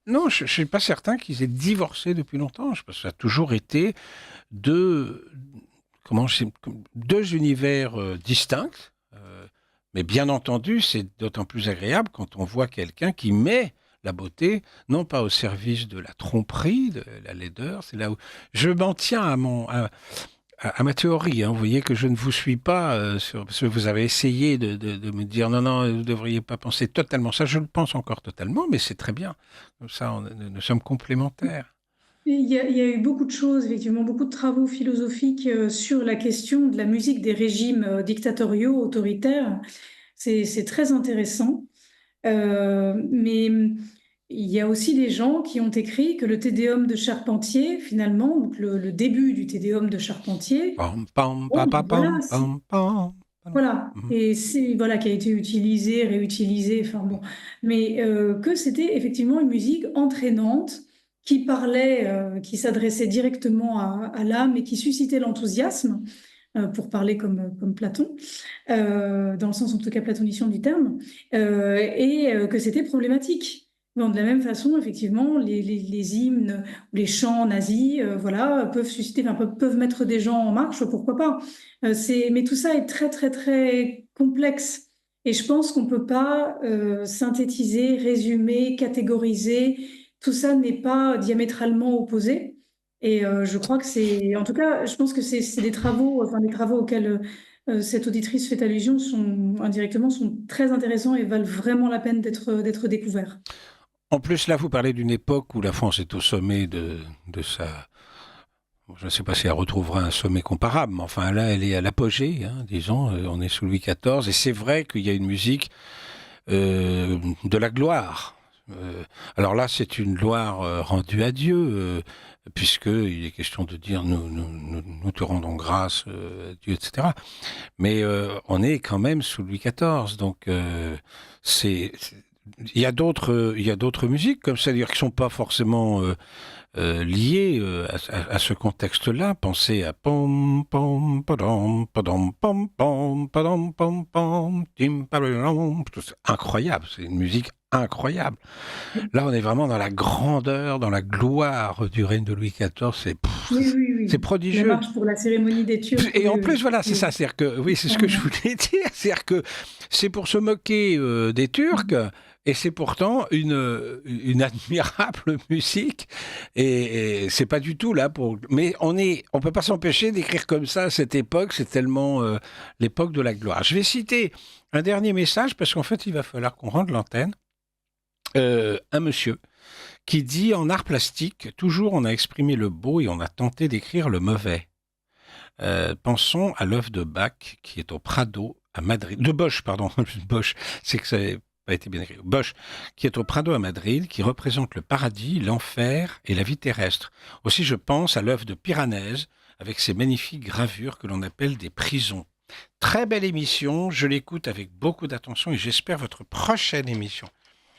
Non, je ne suis pas certain qu'ils aient divorcé depuis longtemps. Je pense que ça a toujours été deux univers distincts. Mais bien entendu, c'est d'autant plus agréable quand on voit quelqu'un qui met la beauté, non pas au service de la tromperie, de la laideur. C'est là où je m'en tiens à ma théorie. Hein. Vous voyez que je ne vous suis pas parce que vous avez essayé de me dire non, vous ne devriez pas penser totalement ça. Je le pense encore totalement, mais c'est très bien. Comme ça, nous sommes complémentaires. Il y a eu beaucoup de choses, effectivement, beaucoup de travaux philosophiques sur la question de la musique des régimes dictatoriaux, autoritaires. C'est très intéressant. Mais il y a aussi des gens qui ont écrit que le Te Deum de Charpentier, finalement, donc le début du Te Deum de Charpentier, Pam, pam, pam, pam, pam, pam, pam. voilà, et c'est voilà qui a été utilisé, réutilisé, enfin bon, mais que c'était effectivement une musique entraînante qui parlait, qui s'adressait directement à l'âme et qui suscitait l'enthousiasme, pour parler comme Platon, dans le sens en tout cas platonician du terme, et que c'était problématique. Donc, de la même façon, effectivement, les hymnes ou les chants nazis, voilà, peuvent susciter, enfin, peuvent mettre des gens en marche, pourquoi pas. Mais tout ça est très, très, très complexe. Et je pense qu'on ne peut pas synthétiser, résumer, catégoriser. Tout ça n'est pas diamétralement opposé. Et je crois que c'est, en tout cas, je pense que c'est des travaux, enfin, les travaux auxquels cette auditrice fait allusion indirectement sont très intéressants et valent vraiment la peine d'être découverts. En plus, là, vous parlez d'une époque où la France est au sommet de sa... Je ne sais pas si elle retrouvera un sommet comparable, mais enfin là, elle est à l'apogée, hein, disons. On est sous Louis XIV, et c'est vrai qu'il y a une musique de la gloire. Alors là, c'est une gloire rendue à Dieu, puisqu'il est question de dire nous te rendons grâce, Dieu, etc. Mais on est quand même sous Louis XIV, donc il y a d'autres musiques comme ça, c'est-à-dire qui sont pas forcément liées à ce contexte-là. Pensez à pom pom padam padam pom pom padam pom pom tim padam. C'est incroyable, c'est une musique incroyable. Là, on est vraiment dans la grandeur, dans la gloire du règne de Louis XIV. Oui, oui, C'est oui. La prodigieux. marche pour la cérémonie des Turcs, Et en oui, plus, oui, voilà, c'est oui. ça. C'est-à-dire que, oui, c'est ce que je Clairement. voulais dire. C'est-à-dire que c'est pour se moquer des Turcs, et c'est pourtant une admirable musique. Et c'est pas du tout là pour. Mais on peut pas s'empêcher d'écrire comme ça à cette époque. C'est tellement l'époque de la gloire. Je vais citer un dernier message parce qu'en fait, il va falloir qu'on rende l'antenne. Un monsieur qui dit en art plastique, toujours on a exprimé le beau et on a tenté d'écrire le mauvais. Pensons à l'œuvre de Bach qui est au Prado à Madrid. De Bosch, pardon. Bosch, c'est que ça n'a pas été bien écrit. Bosch, qui est au Prado à Madrid, qui représente le paradis, l'enfer et la vie terrestre. Aussi, je pense à l'œuvre de Piranèse avec ses magnifiques gravures que l'on appelle des prisons. Très belle émission, je l'écoute avec beaucoup d'attention et j'espère votre prochaine émission.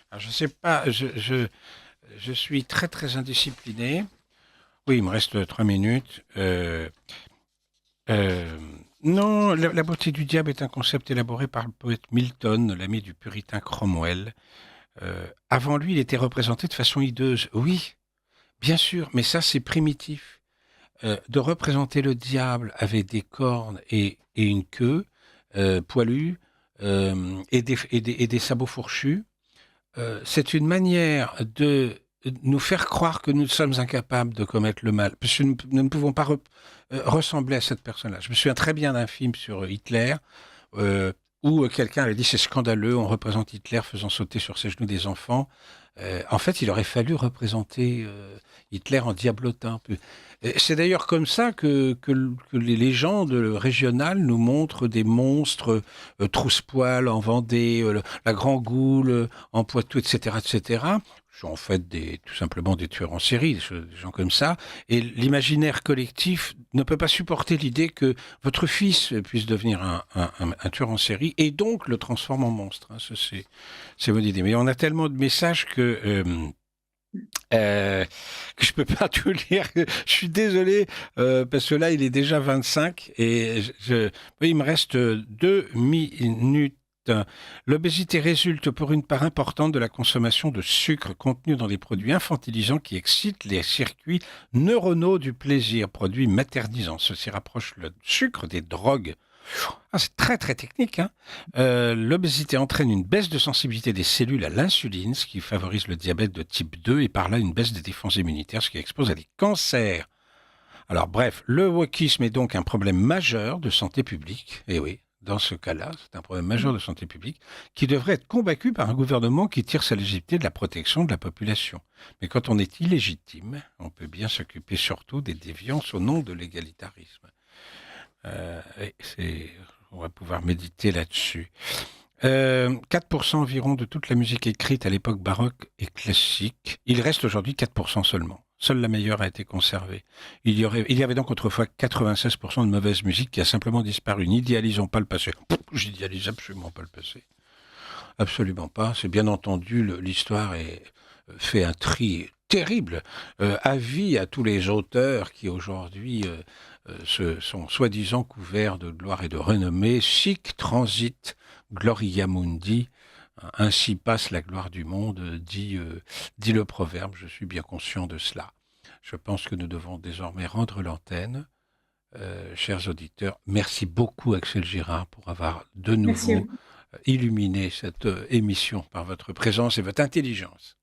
Alors, je sais pas, je suis très très indiscipliné. Oui, il me reste 3 minutes. Euh, non, la beauté du diable est un concept élaboré par le poète Milton, l'ami du puritain Cromwell. Avant lui, il était représenté de façon hideuse. Oui, bien sûr, mais ça c'est primitif. De représenter le diable avec des cornes et une queue poilue et des sabots fourchus, c'est une manière de nous faire croire que nous sommes incapables de commettre le mal, parce que nous ne pouvons pas ressembler à cette personne-là. Je me souviens très bien d'un film sur Hitler, où quelqu'un avait dit c'est scandaleux, on représente Hitler faisant sauter sur ses genoux des enfants. En fait, il aurait fallu représenter Hitler en diablotin. C'est d'ailleurs comme ça que les légendes régionales nous montrent des monstres trousse-poil en Vendée, la Grand Goule en Poitou, etc., etc. Sont en fait tout simplement des tueurs en série, des gens comme ça. Et l'imaginaire collectif ne peut pas supporter l'idée que votre fils puisse devenir un tueur en série et donc le transforme en monstre. Hein. Ça, c'est mon idée. Mais on a tellement de messages que je peux pas tout lire. Je suis désolé parce que là, il est déjà 25 et oui, il me reste 2 minutes. L'obésité résulte pour une part importante de la consommation de sucre contenu dans des produits infantilisants qui excitent les circuits neuronaux du plaisir, produits maternisants. Ceci rapproche le sucre des drogues. Ah, c'est très très technique. Hein. L'obésité entraîne une baisse de sensibilité des cellules à l'insuline, ce qui favorise le diabète de type 2 et par là une baisse des défenses immunitaires, ce qui expose à des cancers. Alors bref, le wokisme est donc un problème majeur de santé publique. Et oui, dans ce cas-là, c'est un problème majeur de santé publique qui devrait être combattu par un gouvernement qui tire sa légitimité de la protection de la population. Mais quand on est illégitime, on peut bien s'occuper surtout des déviances au nom de l'égalitarisme. On va pouvoir méditer là-dessus. 4% environ de toute la musique écrite à l'époque baroque et classique. Il reste aujourd'hui 4% seulement. Seule la meilleure a été conservée. Il y avait donc autrefois 96% de mauvaise musique qui a simplement disparu. N'idéalisons pas le passé. J'idéalise absolument pas le passé. Absolument pas. C'est bien entendu, l'histoire fait un tri terrible. Avis à tous les auteurs qui aujourd'hui sont soi-disant couverts de gloire et de renommée. Sic transit gloria mundi. Ainsi passe la gloire du monde, dit le proverbe. Je suis bien conscient de cela. Je pense que nous devons désormais rendre l'antenne. Chers auditeurs, merci beaucoup Axel Girard pour avoir de Merci à nouveau vous. illuminé cette émission par votre présence et votre intelligence.